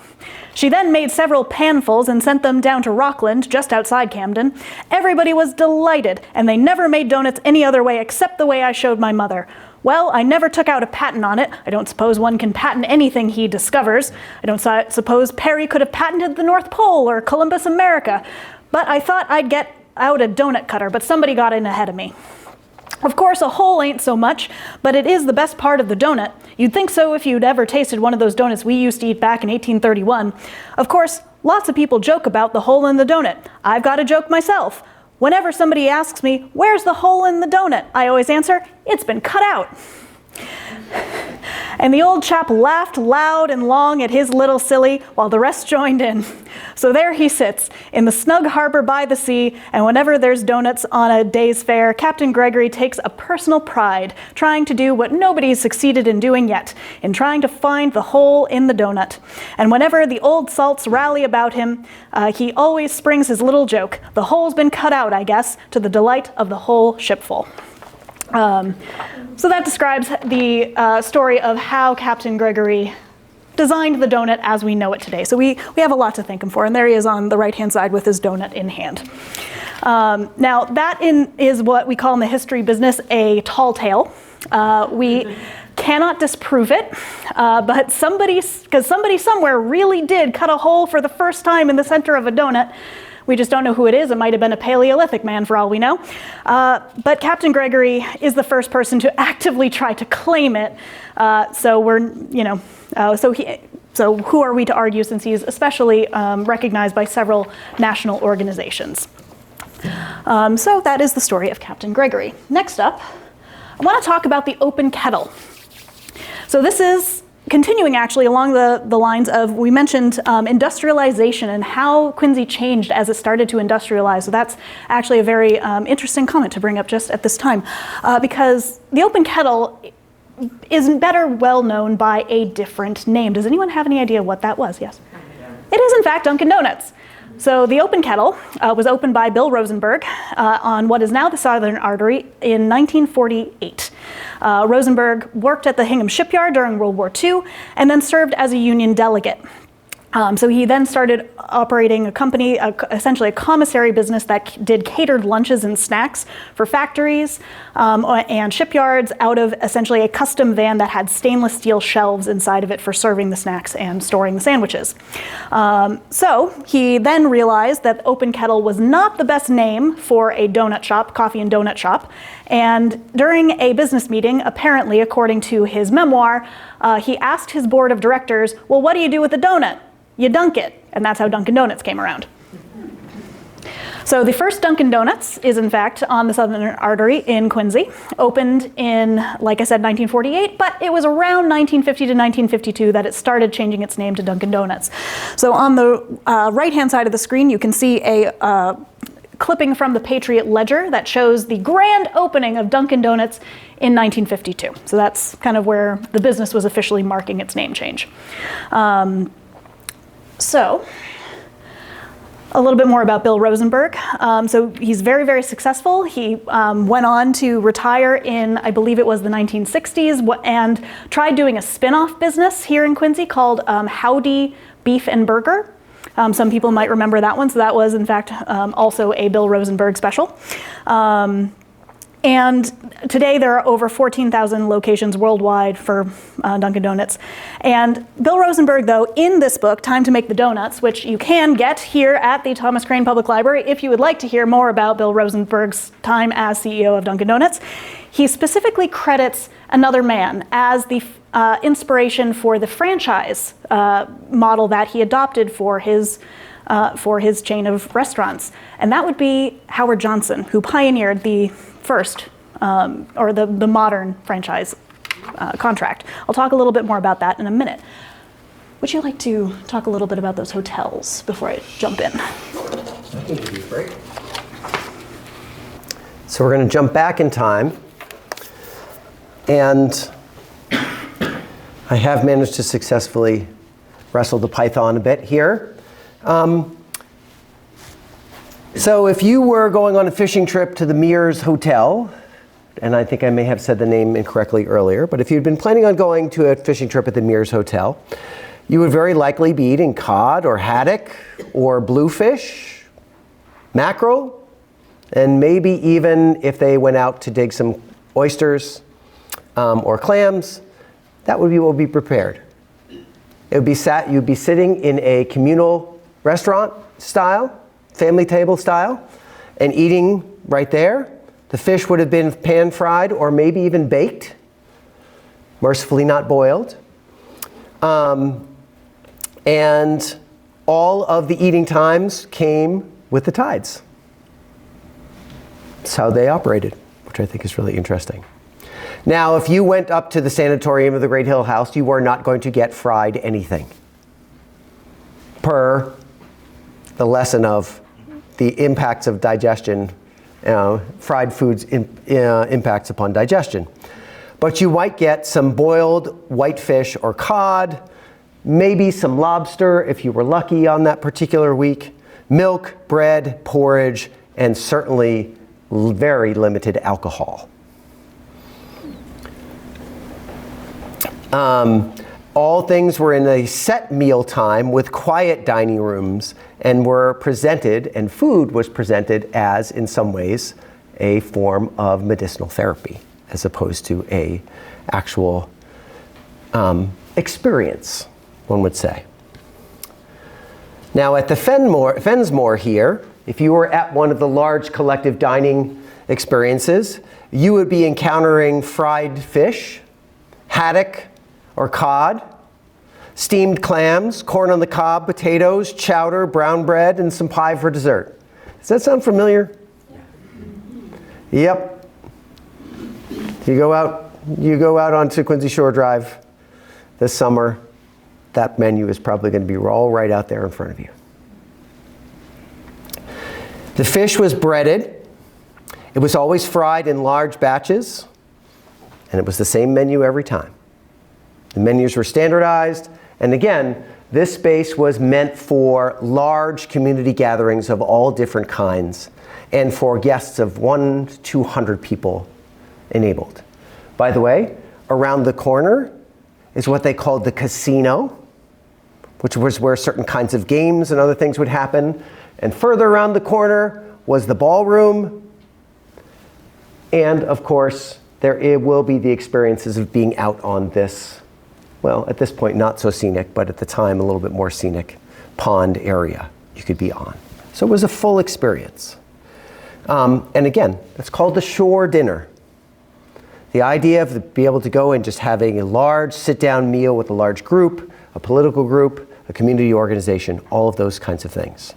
She then made several panfuls and sent them down to Rockland, just outside Camden. Everybody was delighted, and they never made donuts any other way except the way I showed my mother. Well, I never took out a patent on it. I don't suppose one can patent anything he discovers. I don't suppose Perry could have patented the North Pole or Columbus America. But I thought I'd get out a donut cutter, but somebody got in ahead of me. Of course, a hole ain't so much, but it is the best part of the donut. You'd think so if you'd ever tasted one of those donuts we used to eat back in 1831. Of course, lots of people joke about the hole in the donut. I've got a joke myself. Whenever somebody asks me, where's the hole in the donut? I always answer, it's been cut out. And the old chap laughed loud and long at his little silly while the rest joined in. So there he sits in the snug harbor by the sea, and whenever there's donuts on a day's fare, Captain Gregory takes a personal pride trying to do what nobody's succeeded in doing yet, in trying to find the hole in the donut. And whenever the old salts rally about him, he always springs his little joke. The hole's been cut out, I guess, to the delight of the whole shipful. So that describes the story of how Captain Gregory designed the donut as we know it today. So we have a lot to thank him for, and there he is on the right-hand side with his donut in hand. Now that is what we call in the history business a tall tale. We cannot disprove it, but somebody somewhere really did cut a hole for the first time in the center of a donut. We just don't know who it is. It might have been a Paleolithic man for all we know. But Captain Gregory is the first person to actively try to claim it. So who are we to argue, since he's especially recognized by several national organizations? So that is the story of Captain Gregory. Next up, I want to talk about the open kettle. So this is continuing actually along the lines of, we mentioned industrialization and how Quincy changed as it started to industrialize. So that's actually a very interesting comment to bring up just at this time, because the open kettle is better well known by a different name. Does anyone have any idea what that was? Yes? It is in fact Dunkin' Donuts. So the open kettle was opened by Bill Rosenberg on what is now the Southern Artery in 1948. Rosenberg worked at the Hingham Shipyard during World War II and then served as a Union delegate. So he then started operating a company, essentially a commissary business that did catered lunches and snacks for factories and shipyards out of essentially a custom van that had stainless steel shelves inside of it for serving the snacks and storing the sandwiches. So he then realized that open kettle was not the best name for a donut shop, coffee and donut shop. And during a business meeting, apparently, according to his memoir, he asked his board of directors, well, what do you do with the donut? You dunk it. And that's how Dunkin' Donuts came around. So the first Dunkin' Donuts is in fact on the Southern Artery in Quincy, opened in, like I said, 1948, but it was around 1950 to 1952 that it started changing its name to Dunkin' Donuts. So on the right-hand side of the screen, you can see a clipping from the Patriot Ledger that shows the grand opening of Dunkin' Donuts in 1952. So that's kind of where the business was officially marking its name change. So, a little bit more about Bill Rosenberg. So he's very, very successful. He went on to retire in, I believe it was the 1960s, and tried doing a spin-off business here in Quincy called Howdy Beef and Burger. Some people might remember that one. So that was, in fact, also a Bill Rosenberg special. And today there are over 14,000 locations worldwide for Dunkin' Donuts. And Bill Rosenberg, though, in this book, Time to Make the Donuts, which you can get here at the Thomas Crane Public Library if you would like to hear more about Bill Rosenberg's time as CEO of Dunkin' Donuts, he specifically credits another man as the inspiration for the franchise model that he adopted for his chain of restaurants. And that would be Howard Johnson, who pioneered the first, or the modern franchise contract. I'll talk a little bit more about that in a minute. Would you like to talk a little bit about those hotels before I jump in? I think it'd be great. So we're going to jump back in time, and I have managed to successfully wrestle the python a bit here. So if you were going on a fishing trip to the Mears Hotel, and I think I may have said the name incorrectly earlier, but if you'd been planning on going to a fishing trip at the Mears Hotel, you would very likely be eating cod or haddock or bluefish, mackerel, and maybe even if they went out to dig some oysters or clams, that would be what would be prepared. It would be you'd be sitting in a communal restaurant style, family table style, and eating right there. The fish would have been pan-fried or maybe even baked, mercifully not boiled. And all of the eating times came with the tides. That's how they operated, which I think is really interesting. Now, if you went up to the sanatorium of the Great Hill House, you were not going to get fried anything, per the lesson of the impacts of digestion, fried foods impacts upon digestion. But you might get some boiled whitefish or cod, maybe some lobster if you were lucky on that particular week, milk, bread, porridge, and certainly very limited alcohol. All things were in a set meal time with quiet dining rooms and were presented, and food was presented as, in some ways, a form of medicinal therapy as opposed to a actual experience, one would say. Now at the Fensmore here, if you were at one of the large collective dining experiences, you would be encountering fried fish, haddock or cod, steamed clams, corn on the cob, potatoes, chowder, brown bread, and some pie for dessert. Does that sound familiar? Yep. You go out onto Quincy Shore Drive this summer, that menu is probably going to be all right out there in front of you. The fish was breaded. It was always fried in large batches, and it was the same menu every time. The menus were standardized, and again, this space was meant for large community gatherings of all different kinds, and for guests of 100 to 200 people enabled. By the way, around the corner is what they called the casino, which was where certain kinds of games and other things would happen. And further around the corner was the ballroom. And of course, there will be the experiences of being out on this, well, at this point, not so scenic, but at the time, a little bit more scenic pond area you could be on. So it was a full experience. And again, it's called the shore dinner. The idea of being able to go and just having a large sit-down meal with a large group, a political group, a community organization, all of those kinds of things.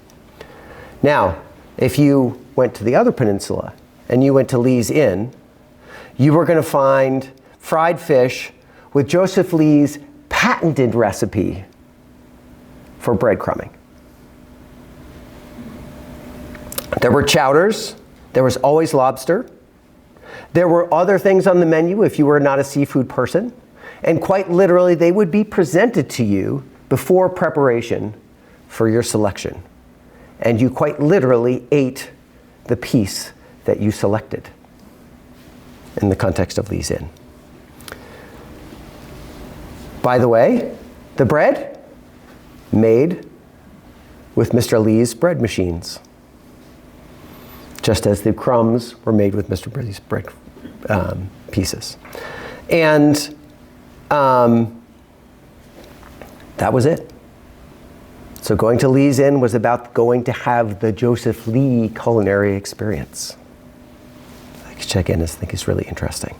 Now, if you went to the other peninsula and you went to Lee's Inn, you were going to find fried fish with Joseph Lee's patented recipe for breadcrumbing. There were chowders. There was always lobster. There were other things on the menu if you were not a seafood person. And quite literally, they would be presented to you before preparation for your selection. And you quite literally ate the piece that you selected in the context of Lee's Inn. By the way, the bread made with Mr. Lee's bread machines, just as the crumbs were made with Mr. Lee's bread pieces. And that was it. So going to Lee's Inn was about going to have the Joseph Lee culinary experience. I could check in, I think it's really interesting.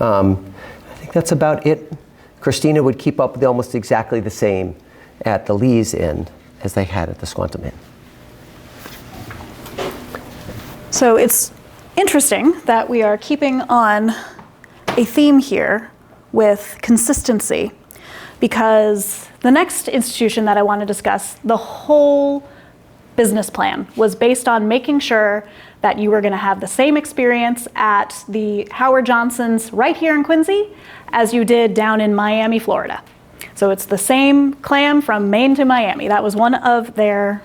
I think that's about it. Christina would keep up with almost exactly the same at the Lee's Inn as they had at the Squantum Inn. So it's interesting that we are keeping on a theme here with consistency, because the next institution that I want to discuss, the whole business plan was based on making sure that you were going to have the same experience at the Howard Johnson's right here in Quincy as you did down in Miami, Florida. So it's the same clam from Maine to Miami. That was one of their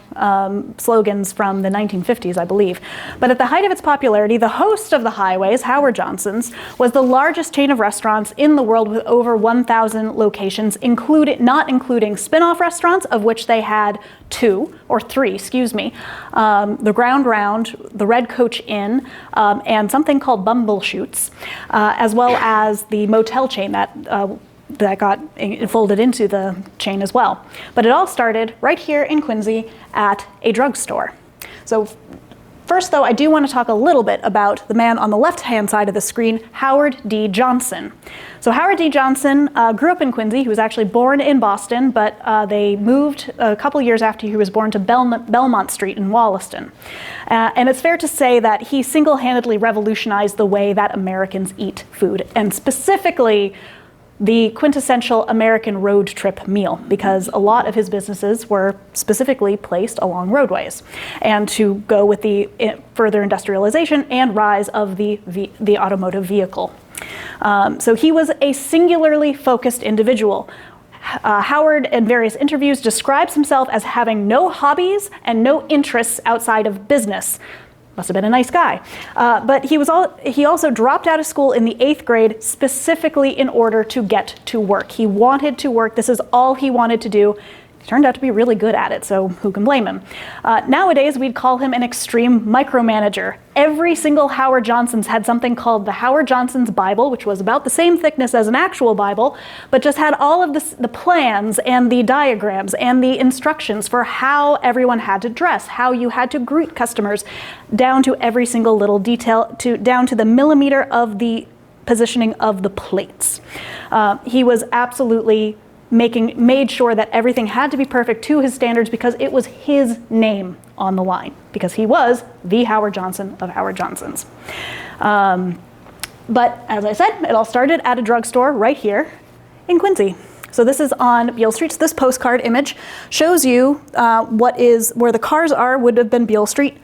slogans from the 1950s, I believe. But at the height of its popularity, the host of the Highways, Howard Johnson's, was the largest chain of restaurants in the world with over 1,000 locations, not including spin-off restaurants, of which they had three, the Ground Round, the Red Coach Inn, and something called Bumbleshoots, as well as the motel chain that got folded into the chain as well. But it all started right here in Quincy at a drugstore. So First, though, I do want to talk a little bit about the man on the left-hand side of the screen, Howard D. Johnson. So Howard D. Johnson grew up in Quincy. He was actually born in Boston, but they moved a couple years after he was born to Belmont Street in Wollaston. And it's fair to say that he single-handedly revolutionized the way that Americans eat food, and specifically the quintessential American road trip meal, because a lot of his businesses were specifically placed along roadways, and to go with the further industrialization and rise of the automotive vehicle. So he was a singularly focused individual. Howard, in various interviews, describes himself as having no hobbies and no interests outside of business. Must have been a nice guy. But he also dropped out of school in the 8th grade specifically in order to get to work. He wanted to work. This is all he wanted to do. He turned out to be really good at it, so who can blame him? Nowadays, we'd call him an extreme micromanager. Every single Howard Johnson's had something called the Howard Johnson's Bible, which was about the same thickness as an actual Bible, but just had all of the plans and the diagrams and the instructions for how everyone had to dress, how you had to greet customers, down to every single little detail, down to the millimeter of the positioning of the plates. He was absolutely made sure that everything had to be perfect to his standards, because it was his name on the line, because he was the Howard Johnson of Howard Johnson's. But as I said, it all started at a drugstore right here in Quincy. So this is on Beale Street. So this postcard image shows you where the cars are would have been Beale Street.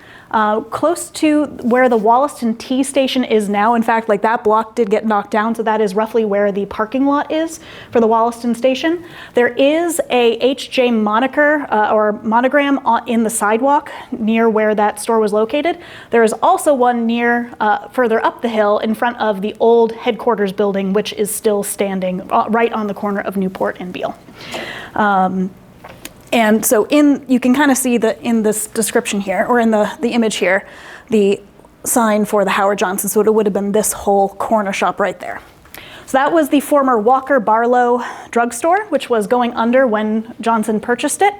Close to where the Wollaston T station is now. In fact, like that block did get knocked down, so that is roughly where the parking lot is for the Wollaston station. There is a HJ moniker or monogram in the sidewalk near where that store was located. There is also one near further up the hill in front of the old headquarters building, which is still standing right on the corner of Newport and Beale. And so you can kind of see in this description here, or in the image here, the sign for the Howard Johnson. So it would have been this whole corner shop right there. So that was the former Walker Barlow drugstore, which was going under when Johnson purchased it.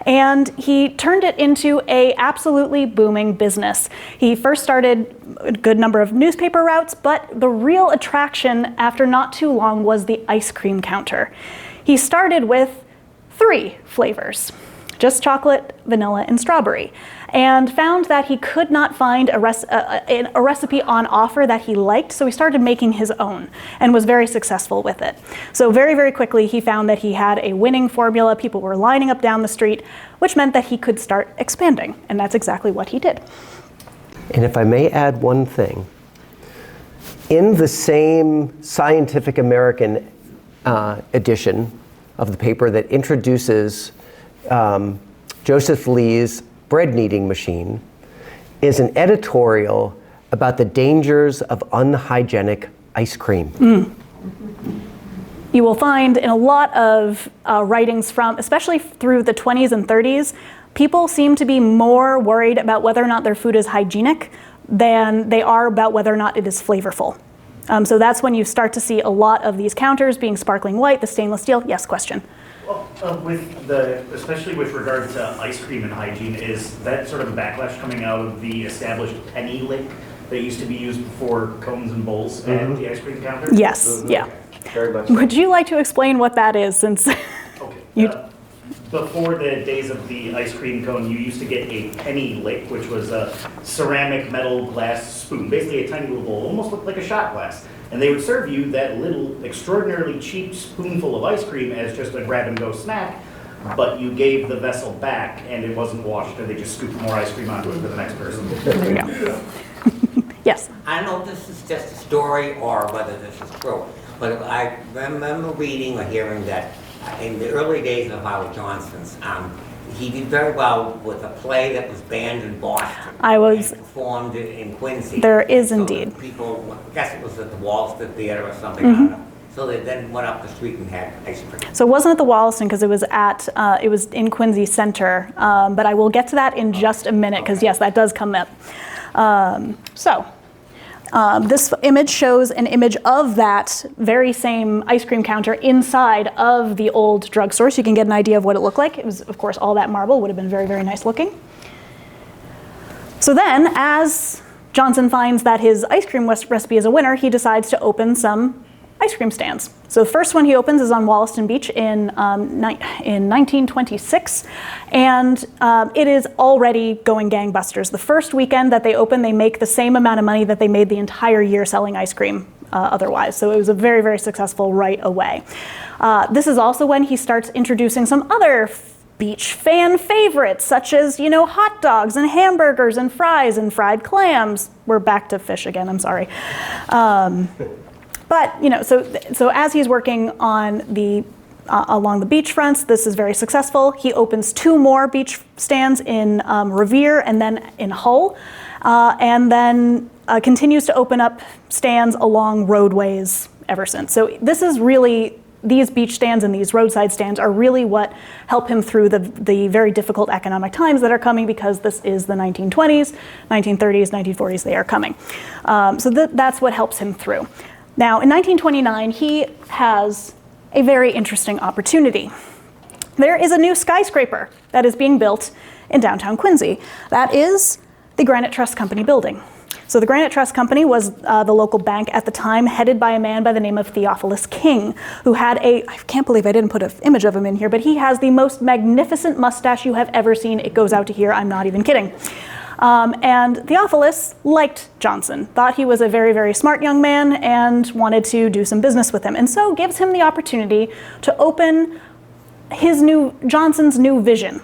And he turned it into a absolutely booming business. He first started a good number of newspaper routes, but the real attraction after not too long was the ice cream counter. He started with 3 flavors, just chocolate, vanilla, and strawberry, and found that he could not find a recipe on offer that he liked, so he started making his own and was very successful with it. So very, very quickly he found that he had a winning formula. People were lining up down the street, which meant that he could start expanding, and that's exactly what he did. And if I may add one thing, in the same Scientific American edition of the paper that introduces Joseph Lee's bread kneading machine is an editorial about the dangers of unhygienic ice cream. You will find in a lot of writings from, especially through the 20s and 30s, people seem to be more worried about whether or not their food is hygienic than they are about whether or not it is flavorful. So that's when you start to see a lot of these counters being sparkling white, the stainless steel. Yes, question? Well, especially with regard to ice cream and hygiene, is that sort of a backlash coming out of the established penny lick that used to be used before cones and bowls at the ice cream counter? Yes, yeah. Very much. Would you like to explain what that is, since Okay. Before the days of the ice cream cone, you used to get a penny lick, which was a ceramic metal glass spoon, basically a tiny little bowl, almost looked like a shot glass. And they would serve you that little extraordinarily cheap spoonful of ice cream as just a grab-and-go snack, but you gave the vessel back and it wasn't washed, and they just scooped more ice cream onto it for the next person. There you go. Yes. I don't know if this is just a story or whether this is true, but I remember reading or hearing that in the early days of Howard Johnson's, he did very well with a play that was banned in Boston. And performed in Quincy. There is so indeed. People, I guess it was at the Wollaston Theater or something, I don't know. So they then went up the street and had ice cream. So it wasn't at the Wollaston, because it was in Quincy Center, but I will get to that in just a minute, because yes, that does come up. This image shows an image of that very same ice cream counter inside of the old drugstore, so you can get an idea of what it looked like. It was, of course, all that marble, would have been very, very nice looking. So then, as Johnson finds that his ice cream recipe is a winner, he decides to open some ice cream stands. So the first one he opens is on Wollaston Beach in 1926, and it is already going gangbusters. The first weekend that they open, they make the same amount of money that they made the entire year selling ice cream otherwise. So it was a very, very successful right away. This is also when he starts introducing some other beach fan favorites, such as, hot dogs and hamburgers and fries and fried clams. We're back to fish again, I'm sorry. But, so as he's working on along the beach fronts, this is very successful. He opens 2 more beach stands in Revere and then in Hull, and then continues to open up stands along roadways ever since. So this is really, these beach stands and these roadside stands are really what help him through the very difficult economic times that are coming, because this is the 1920s, 1930s, 1940s, they are coming. So that's what helps him through. Now, in 1929, he has a very interesting opportunity. There is a new skyscraper that is being built in downtown Quincy. That is the Granite Trust Company building. So the Granite Trust Company was the local bank at the time, headed by a man by the name of Theophilus King, who had I can't believe I didn't put an image of him in here, but he has the most magnificent mustache you have ever seen. It goes out to here, I'm not even kidding. And Theophilus liked Johnson, thought he was a very, very smart young man, and wanted to do some business with him, and so gives him the opportunity to open Johnson's new vision,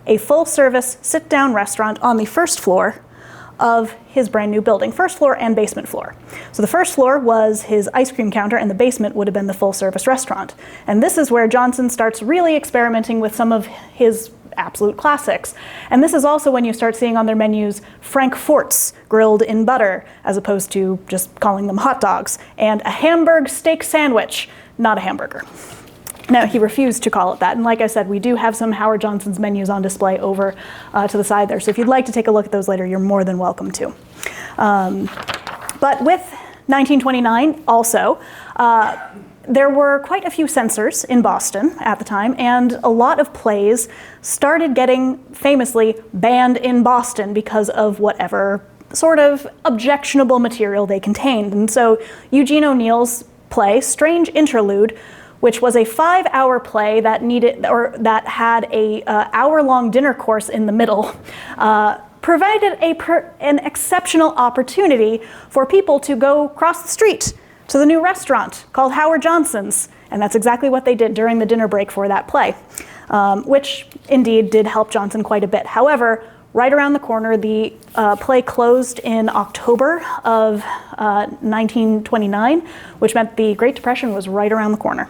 a full-service sit-down restaurant on the first floor of his brand new building, first floor and basement floor. So the first floor was his ice cream counter, and the basement would have been the full-service restaurant. And this is where Johnson starts really experimenting with some of his absolute classics. And this is also when you start seeing on their menus Frankfurts grilled in butter, as opposed to just calling them hot dogs, and a Hamburg steak sandwich, not a hamburger. No, he refused to call it that. And like I said, we do have some Howard Johnson's menus on display over to the side there. So if you'd like to take a look at those later, you're more than welcome to. But with 1929 also, there were quite a few censors in Boston at the time, and a lot of plays started getting famously banned in Boston because of whatever sort of objectionable material they contained. And so Eugene O'Neill's play, Strange Interlude, which was a 5-hour play that had a hour-long dinner course in the middle, provided an exceptional opportunity for people to go cross the street to the new restaurant called Howard Johnson's. And that's exactly what they did during the dinner break for that play, which indeed did help Johnson quite a bit. However, right around the corner, the play closed in October of 1929, which meant the Great Depression was right around the corner.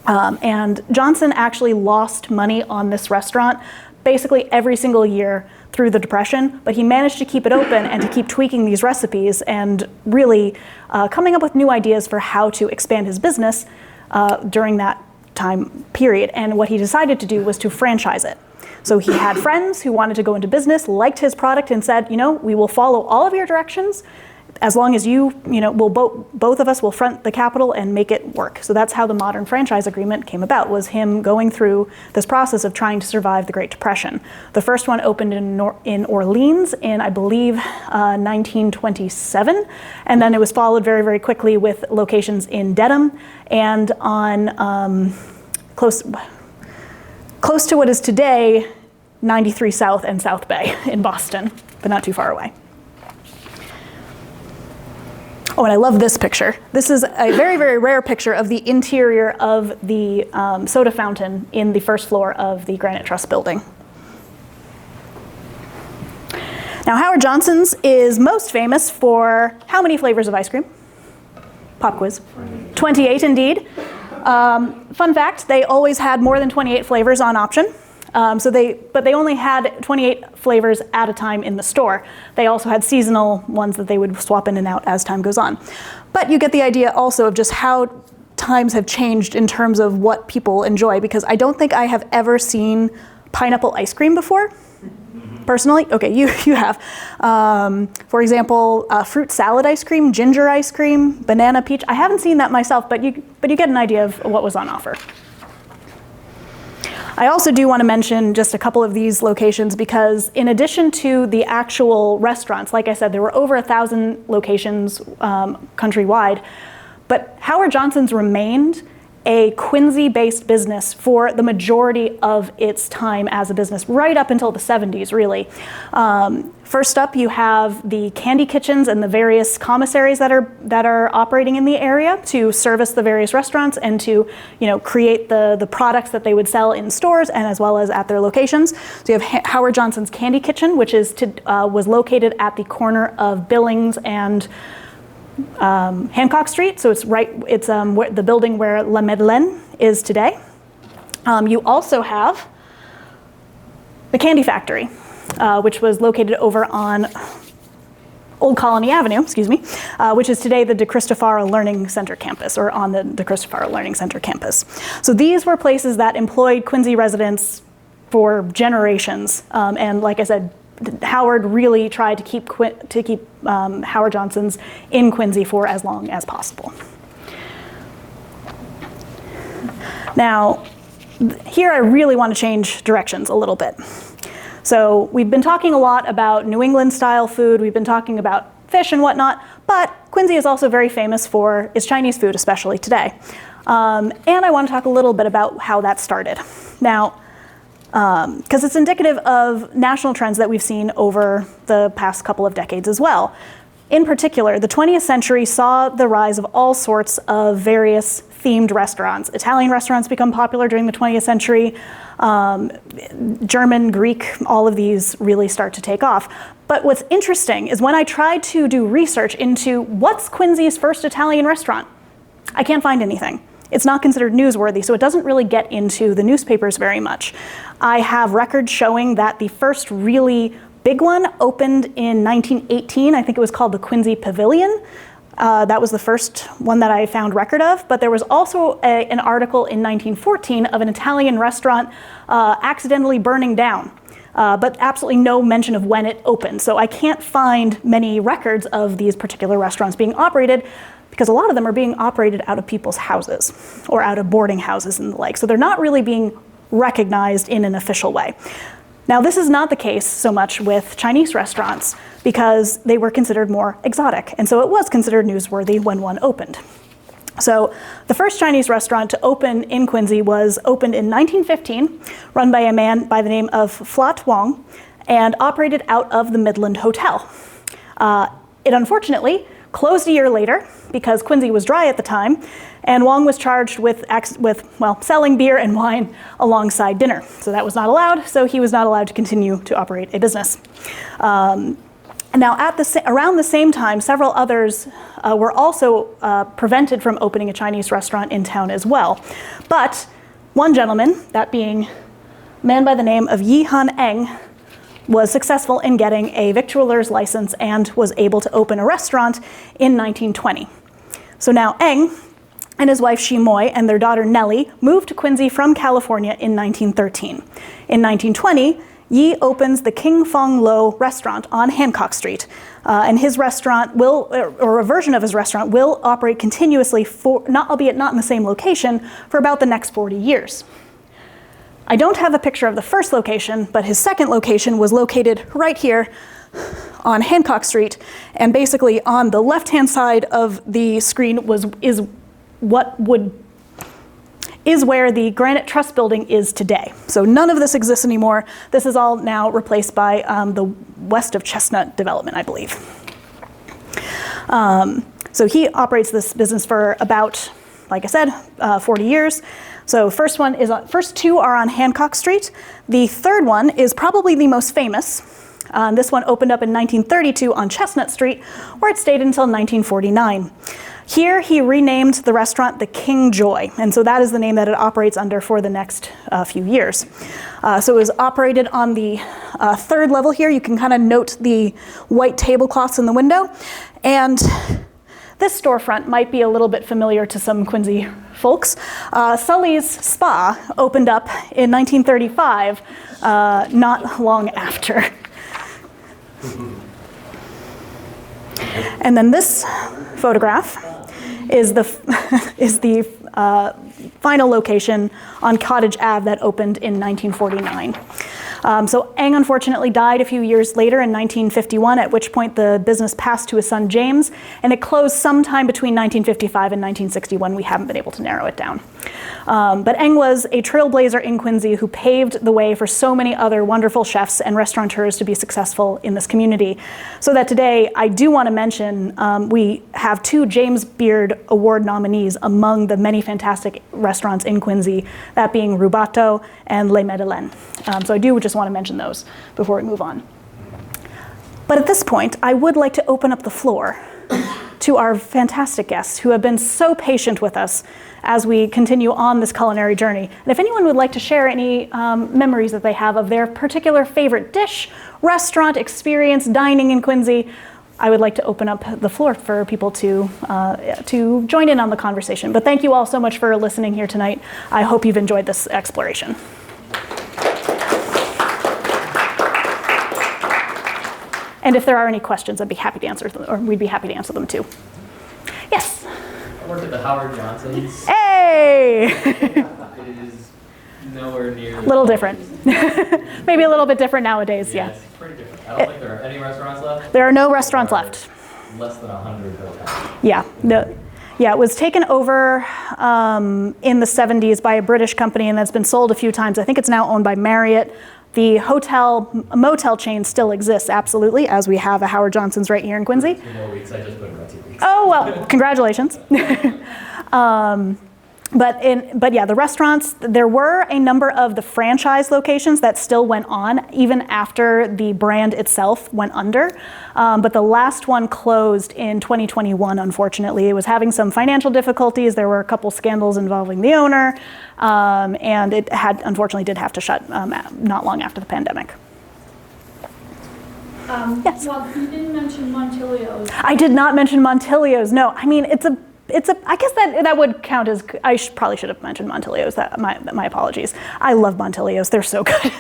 And Johnson actually lost money on this restaurant basically every single year through the Depression, but he managed to keep it open and to keep tweaking these recipes and really coming up with new ideas for how to expand his business during that time period. And what he decided to do was to franchise it. So he had friends who wanted to go into business, liked his product, and said, we will follow all of your directions as long as both of us will front the capital and make it work. So that's how the modern franchise agreement came about, was him going through this process of trying to survive the Great Depression. The first one opened in Orleans in, I believe, 1927, and then it was followed very, very quickly with locations in Dedham and on close to what is today 93 South and South Bay in Boston, but not too far away. Oh, and I love this picture. This is a very, very rare picture of the interior of the soda fountain in the first floor of the Granite Trust building. Now, Howard Johnson's is most famous for how many flavors of ice cream? Pop quiz. 28 indeed. Fun fact, they always had more than 28 flavors on option. But they only had 28 flavors at a time in the store. They also had seasonal ones that they would swap in and out as time goes on. But you get the idea also of just how times have changed in terms of what people enjoy, because I don't think I have ever seen pineapple ice cream before. Personally? Okay, you have. For example, fruit salad ice cream, ginger ice cream, banana peach. I haven't seen that myself, but you get an idea of what was on offer. I also do want to mention just a couple of these locations because in addition to the actual restaurants, like I said, there were over 1,000 locations countrywide, but Howard Johnson's remained a Quincy-based business for the majority of its time as a business, right up until the 70s, really. First up, you have the candy kitchens and the various commissaries that are operating in the area to service the various restaurants and to, create the products that they would sell in stores and as well as at their locations. So you have Howard Johnson's Candy Kitchen, which was located at the corner of Billings and Hancock Street, so it's the building where La Madeleine is today. You also have the Candy Factory, which was located over on Old Colony Avenue, which is today the De Cristofaro Learning Center campus, or on the De Cristofaro Learning Center campus. So these were places that employed Quincy residents for generations, and like I said, Howard really tried to keep Howard Johnson's in Quincy for as long as possible. Now, here I really want to change directions a little bit. So we've been talking a lot about New England style food, we've been talking about fish and whatnot, but Quincy is also very famous for its Chinese food, especially today. And I want to talk a little bit about how that started. Now, because it's indicative of national trends that we've seen over the past couple of decades as well. In particular, the 20th century saw the rise of all sorts of various themed restaurants. Italian restaurants become popular during the 20th century. German, Greek, all of these really start to take off. But what's interesting is when I tried to do research into what's Quincy's first Italian restaurant, I can't find anything. It's not considered newsworthy, so it doesn't really get into the newspapers very much. I have records showing that the first really big one opened in 1918. I think it was called the Quincy Pavilion. That was the first one that I found record of, but there was also an article in 1914 of an Italian restaurant accidentally burning down, but absolutely no mention of when it opened. So I can't find many records of these particular restaurants being operated, because a lot of them are being operated out of people's houses or out of boarding houses and the like. So they're not really being recognized in an official way. Now, this is not the case so much with Chinese restaurants because they were considered more exotic. And so it was considered newsworthy when one opened. So the first Chinese restaurant to open in Quincy was opened in 1915, run by a man by the name of Flat Wong, and operated out of the Midland Hotel. It unfortunately closed a year later because Quincy was dry at the time, and Wong was charged with selling beer and wine alongside dinner. So that was not allowed, so he was not allowed to continue to operate a business. Now, around the same time, several others were also prevented from opening a Chinese restaurant in town as well. But one gentleman, that being a man by the name of Yi Han Eng, was successful in getting a victualler's license and was able to open a restaurant in 1920. So now Eng and his wife Shi Moy and their daughter Nellie moved to Quincy from California in 1913. In 1920, Yi opens the King Fong Lo restaurant on Hancock Street, and his restaurant or a version of his restaurant will operate continuously albeit not in the same location, for about the next 40 years. I don't have a picture of the first location, but his second location was located right here on Hancock Street, and basically on the left-hand side of the screen is where the Granite Trust building is today. So none of this exists anymore. This is all now replaced by the west of Chestnut development, I believe. So he operates this business for about, like I said, 40 years. So first two are on Hancock Street. The third one is probably the most famous. This one opened up in 1932 on Chestnut Street, where it stayed until 1949. Here he renamed the restaurant the King Joy, and so that is the name that it operates under for the next few years. So it was operated on the third level here. You can kind of note the white tablecloths in the window, and this storefront might be a little bit familiar to some Quincy folks. Sully's Spa opened up in 1935, not long after. And then this photograph is the final location on Cottage Ave that opened in 1949. So Eng unfortunately died a few years later in 1951, at which point the business passed to his son James, and it closed sometime between 1955 and 1961. We haven't been able to narrow it down. But Eng was a trailblazer in Quincy who paved the way for so many other wonderful chefs and restaurateurs to be successful in this community. So that today, I do want to mention, we have 2 James Beard Award nominees among the many fantastic restaurants in Quincy, that being Rubato and Les Madeleines. So I do just want to mention those before we move on. But at this point, I would like to open up the floor to our fantastic guests who have been so patient with us as we continue on this culinary journey. And if anyone would like to share any memories that they have of their particular favorite dish, restaurant, experience, dining in Quincy, I would like to open up the floor for people to join in on the conversation. But thank you all so much for listening here tonight. I hope you've enjoyed this exploration. And if there are any questions, I'd be happy to answer them, or we'd be happy to answer them too. Yes? I worked at the Howard Johnson's. Hey! It is nowhere near. A little different. Maybe a little bit different nowadays, Yeah, yeah. it's pretty different. I don't think there are any restaurants left. There are no restaurants left. Less than 100 hotels. Yeah, yeah, it was taken over in the 70s by a British company, and that's been sold a few times. I think it's now owned by Marriott. The motel chain still exists, absolutely, as we have a Howard Johnson's right here in Quincy. 2 more weeks. I just put in my 2 weeks. Oh, well, congratulations. But yeah, the restaurants, there were a number of the franchise locations that still went on even after the brand itself went under. But the last one closed in 2021, unfortunately. It was having some financial difficulties. There were a couple scandals involving the owner, and it unfortunately did have to shut not long after the pandemic. Yes. Well, you didn't mention Montilio's. I did not mention Montilio's. No, I mean, I guess that would count as, probably should have mentioned Montilio's. My apologies. I love Montilio's. They're so good.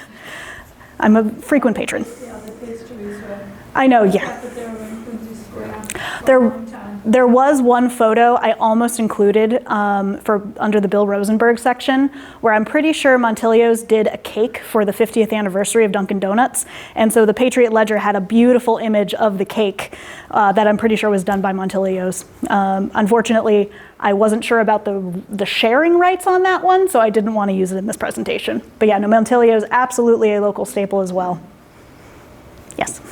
I'm a frequent patron. Yeah, the pastries were. I know, yeah. But they were in Quincy Square for a long time. There was one photo I almost included under the Bill Rosenberg section, where I'm pretty sure Montilio's did a cake for the 50th anniversary of Dunkin' Donuts. And so the Patriot Ledger had a beautiful image of the cake that I'm pretty sure was done by Montilio's. Unfortunately, I wasn't sure about the sharing rights on that one, so I didn't want to use it in this presentation. But yeah, no, Montilio's absolutely a local staple as well. Yes.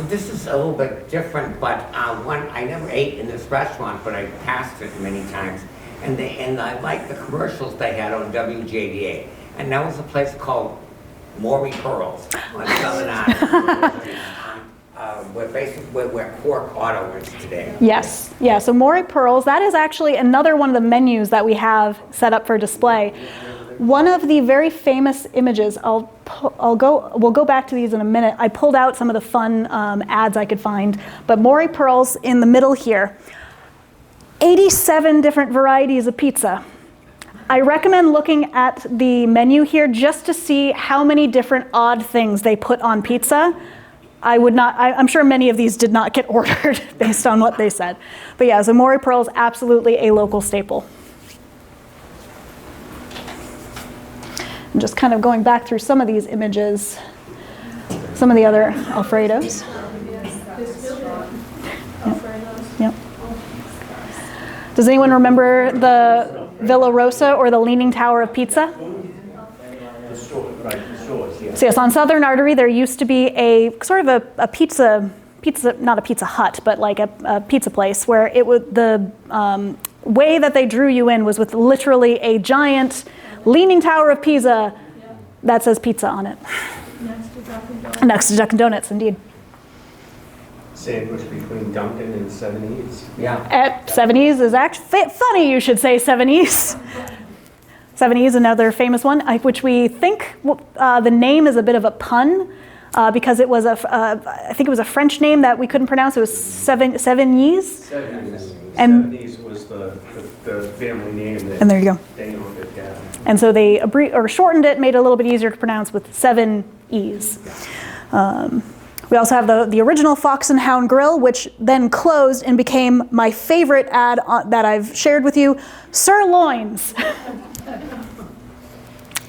This is a little bit different, but one I never ate in this restaurant, but I passed it many times, and I liked the commercials they had on WJDA, and that was a place called Maury Pearls on Southern Island, where Pork Auto is today. Yes, yeah, so Maury Pearls, that is actually another one of the menus that we have set up for display. One of the very famous images, we'll go back to these in a minute. I pulled out some of the fun ads I could find, but Maury Pearls in the middle here. 87 different varieties of pizza. I recommend looking at the menu here just to see how many different odd things they put on pizza. I'm sure many of these did not get ordered based on what they said. But yeah, so Maury Pearls, absolutely a local staple. I'm just kind of going back through some of these images, some of the other Alfredos. Yep. Does anyone remember the Villa Rosa or the Leaning Tower of Pizza? The store, right, the stores, yeah. So yes, on Southern Artery there used to be a sort of a pizza, not a Pizza Hut, but like a pizza place where it would, the way that they drew you in was with literally a giant Leaning Tower of Pisa that says pizza on it. Next to Dunkin' Donuts. Next to Dunkin' Donuts, indeed. Sandwich between Dunkin' and 70s. Yeah. At 70s is actually, funny you should say 70s. 70s, another famous one, which we think the name is a bit of a pun because it was I think it was a French name that we couldn't pronounce. It was Sevigny's. 70s was the family name that And there you go. they owned it, yeah. And so they shortened it, made it a little bit easier to pronounce with 7 E's. We also have the original Fox and Hound Grill, which then closed and became my favorite ad that I've shared with you, sirloins.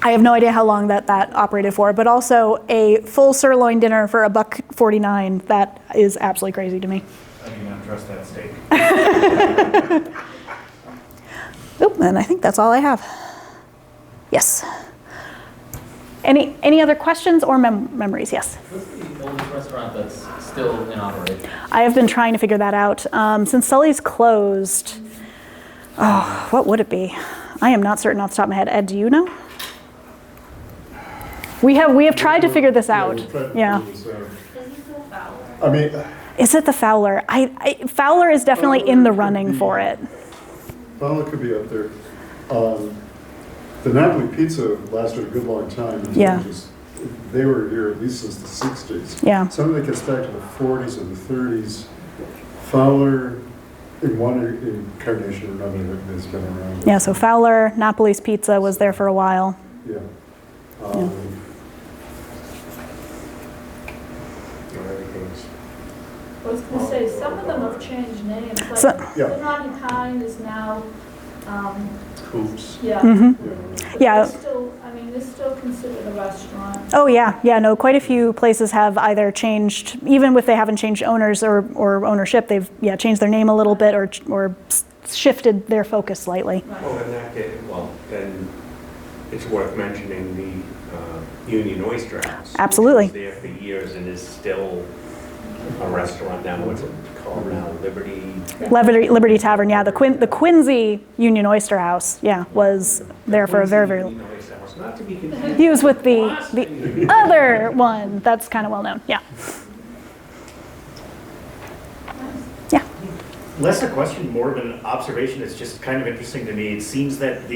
I have no idea how long that operated for, but also a full sirloin dinner for $1.49. That is absolutely crazy to me. I do not trust that steak. Oop, and I think that's all I have. Yes. Any other questions or memories? Yes. What's the oldest restaurant that's still in operation? I have been trying to figure that out. Since Sully's closed, what would it be? I am not certain off the top of my head. Ed, do you know? We have tried to figure this out. Yeah. I mean, Is it the Fowler? Fowler is definitely in the running for it. Fowler could be up there. The Napoli Pizza lasted a good long time. Yeah. They were here at least since the 60s. Yeah. Some of it gets back to the 40s and the 30s. Fowler, in one incarnation or another, has been around. Yeah, so Fowler, Napoli's Pizza was there for a while. Yeah. I was gonna say, some of them have changed names, like So- the Naughty Kind is now, Hoops. yeah. Mhm. But Yeah. they're still, I mean, they're still considered a restaurant. Oh yeah, no, quite a few places have either changed, even if they haven't changed owners or ownership, they've changed their name a little bit or shifted their focus slightly. Well, in that case, then it's worth mentioning the Union Oyster House. Absolutely. Which was there for years and is still a restaurant now. What's it called now? Liberty Tavern, yeah, the Quincy Union Oyster House, was there for a very, very long. Union Oyster House, not to be confused. He was with the other one that's kind of well known, yeah. Yeah, Less a question, more of an observation. It's just kind of interesting to me. It seems that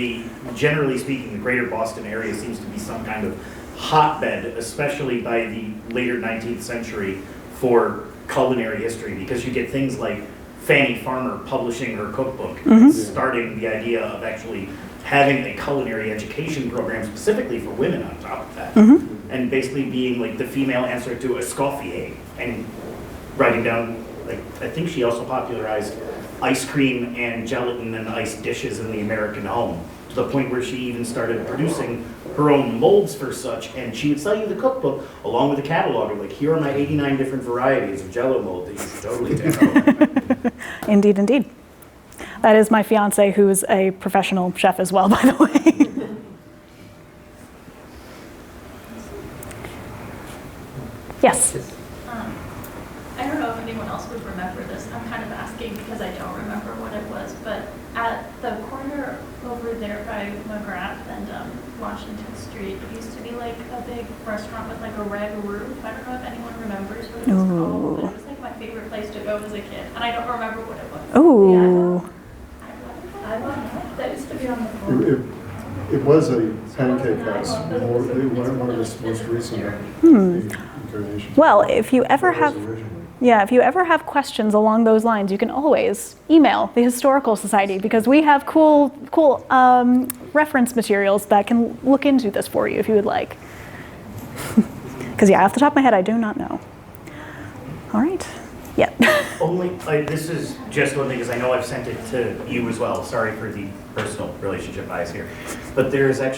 generally speaking, the greater Boston area seems to be some kind of hotbed, especially by the later 19th century, for culinary history, because you get things like Fanny Farmer publishing her cookbook, starting the idea of actually having a culinary education program specifically for women on top of that, and basically being like the female answer to Escoffier, and writing down, like, I think she also popularized ice cream and gelatin and ice dishes in the American home, to the point where she even started producing her own molds for such, and she would sell you the cookbook along with a catalog of, like, here are my 89 different varieties of Jell-O mold that you should totally take out. indeed, indeed. That is my fiance, who's a professional chef as well, by the way. Yes. I don't know if anyone else would remember this. I'm kind of asking because I don't remember what it was, but at the corner over there by McGrath and Washington Street, it used to be like a big restaurant with like a red roof. I don't know if anyone remembers what it was called, but it was like my favorite place to go as a kid, and I don't remember what it was. Ooh. I love that. That used to be on the corner. It was a pancake house, one of its most recent incarnations. Well, if you ever It was have, originally. if you ever have questions along those lines, you can always email the Historical Society, because we have cool reference materials that can look into this for you if you would like. Because off the top of my head, I do not know. All right. Yeah. This is just one thing, because I know I've sent it to you as well. Sorry for the personal relationship bias here. But there's a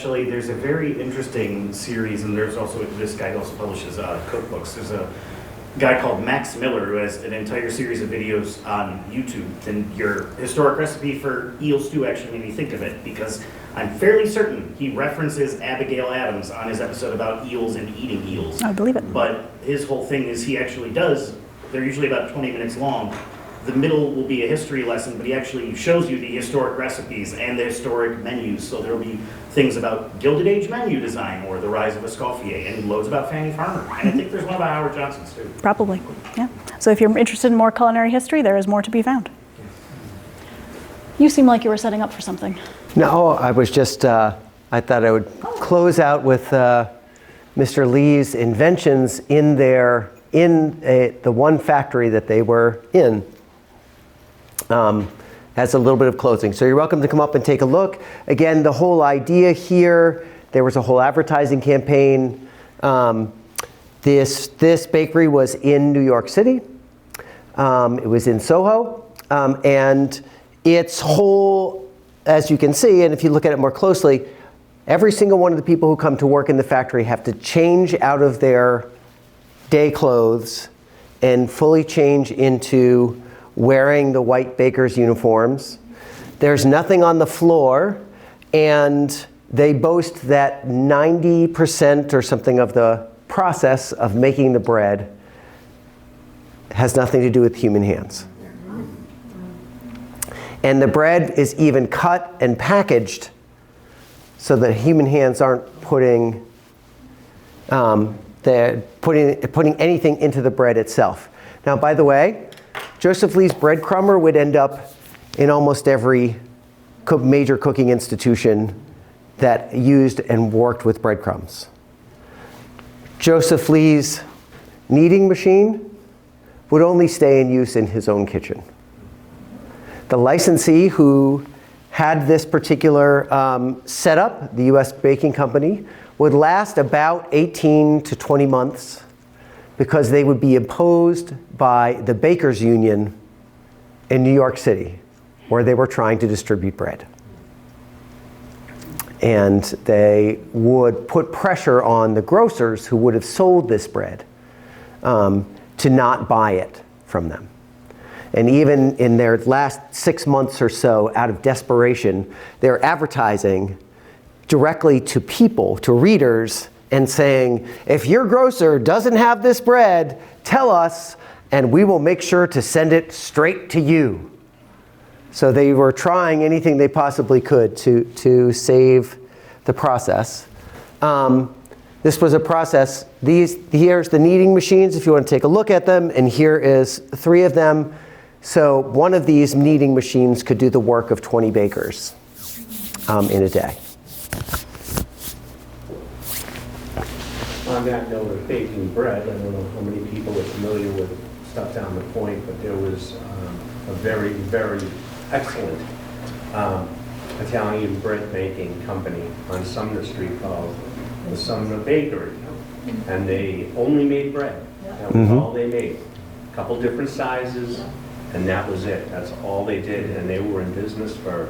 very interesting series, and there's also, this guy also publishes cookbooks. There's a guy called Max Miller who has an entire series of videos on YouTube. And your historic recipe for eel stew actually made me think of it, because I'm fairly certain he references Abigail Adams on his episode about eels and eating eels. I believe it. But his whole thing is he actually does, they're usually about 20 minutes long. The middle will be a history lesson, but he actually shows you the historic recipes and the historic menus. So there'll be things about Gilded Age menu design or the rise of Escoffier, and loads about Fanny Farmer. And I think there's one about Howard Johnson's too. Probably, yeah. So if you're interested in more culinary history, there is more to be found. You seem like you were setting up for something. No, I was just, I thought I would close out with Mr. Lee's inventions in the one factory that they were in. As a little bit of closing. So you're welcome to come up and take a look. Again, the whole idea here, there was a whole advertising campaign This bakery was in New York City. It was in Soho. And its whole, as you can see, and if you look at it more closely, every single one of the people who come to work in the factory have to change out of their day clothes and fully change into wearing the white baker's uniforms. There's nothing on the floor, and they boast that 90% or something of the process of making the bread has nothing to do with human hands. And the bread is even cut and packaged so that human hands aren't putting anything into the bread itself. Now, by the way, Joseph Lee's breadcrumber would end up in almost every major cooking institution that used and worked with breadcrumbs. Joseph Lee's kneading machine would only stay in use in his own kitchen. The licensee who had this particular setup, the US Baking Company, would last about 18 to 20 months because they would be imposed by the Bakers Union in New York City, where they were trying to distribute bread. And they would put pressure on the grocers who would have sold this bread to not buy it from them. And even in their last 6 months or so, out of desperation, they're advertising directly to people, to readers, and saying, if your grocer doesn't have this bread, tell us, and we will make sure to send it straight to you. So they were trying anything they possibly could to save the process. This was a process. Here's the kneading machines, if you want to take a look at them, and here is 3 of them. So one of these kneading machines could do the work of 20 bakers in a day. On that note of baking bread, I don't know how many people are familiar with Stuff Down the Point, but there was a very, very excellent Italian bread making company on Sumner Street called the Sumner Bakery. And they only made bread. That was all they made. A couple different sizes, and that was it. That's all they did. And they were in business for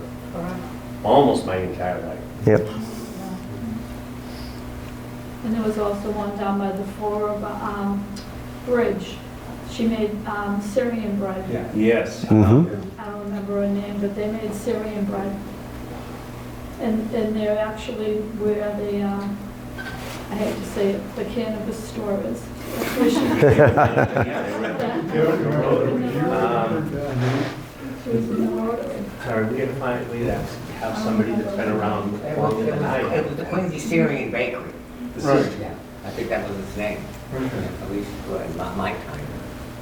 almost my entire life. Yep. And there was also one down by the Flora Bridge. She made Syrian bread. Yes. I don't remember her name, but they made Syrian bread. And they're actually where the, I hate to say it, the cannabis store is. That's where she Sorry, we gotta find, we have somebody that's been around longer than I It was have. the Quincy Syrian Bakery. Right. Yeah, I think that was its name, at least in my time.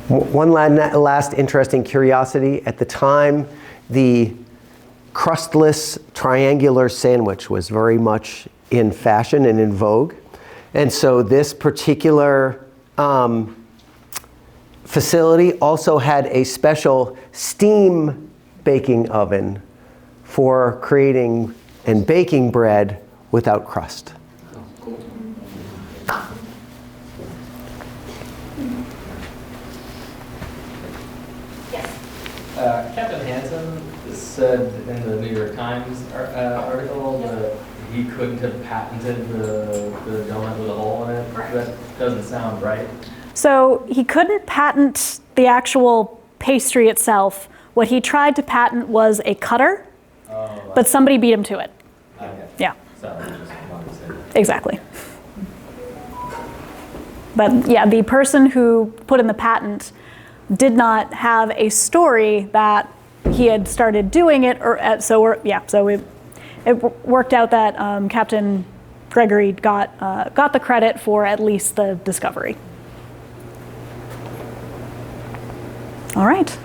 One last interesting curiosity. At the time, the crustless triangular sandwich was very much in fashion and in vogue. And so this particular facility also had a special steam baking oven for creating and baking bread without crust. Captain Hansen said in the New York Times article that he couldn't have patented the donut with a hole in it. That doesn't sound right. So he couldn't patent the actual pastry itself. What he tried to patent was a cutter, but somebody beat him to it. Okay. Yeah, So I just wanted to say that. exactly. But yeah, the person who put in the patent did not have a story that he had started doing it, so it worked out that Captain Gregory got the credit for at least the discovery. All right.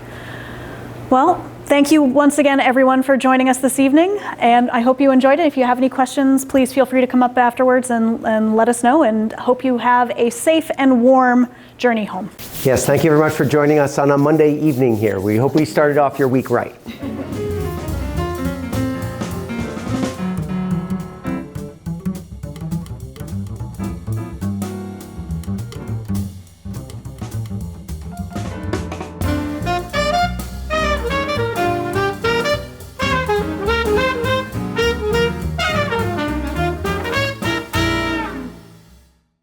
Well, thank you once again, everyone, for joining us this evening, and I hope you enjoyed it. If you have any questions, please feel free to come up afterwards and let us know, and hope you have a safe and warm journey home. Yes, thank you very much for joining us on a Monday evening here. We hope we started off your week right.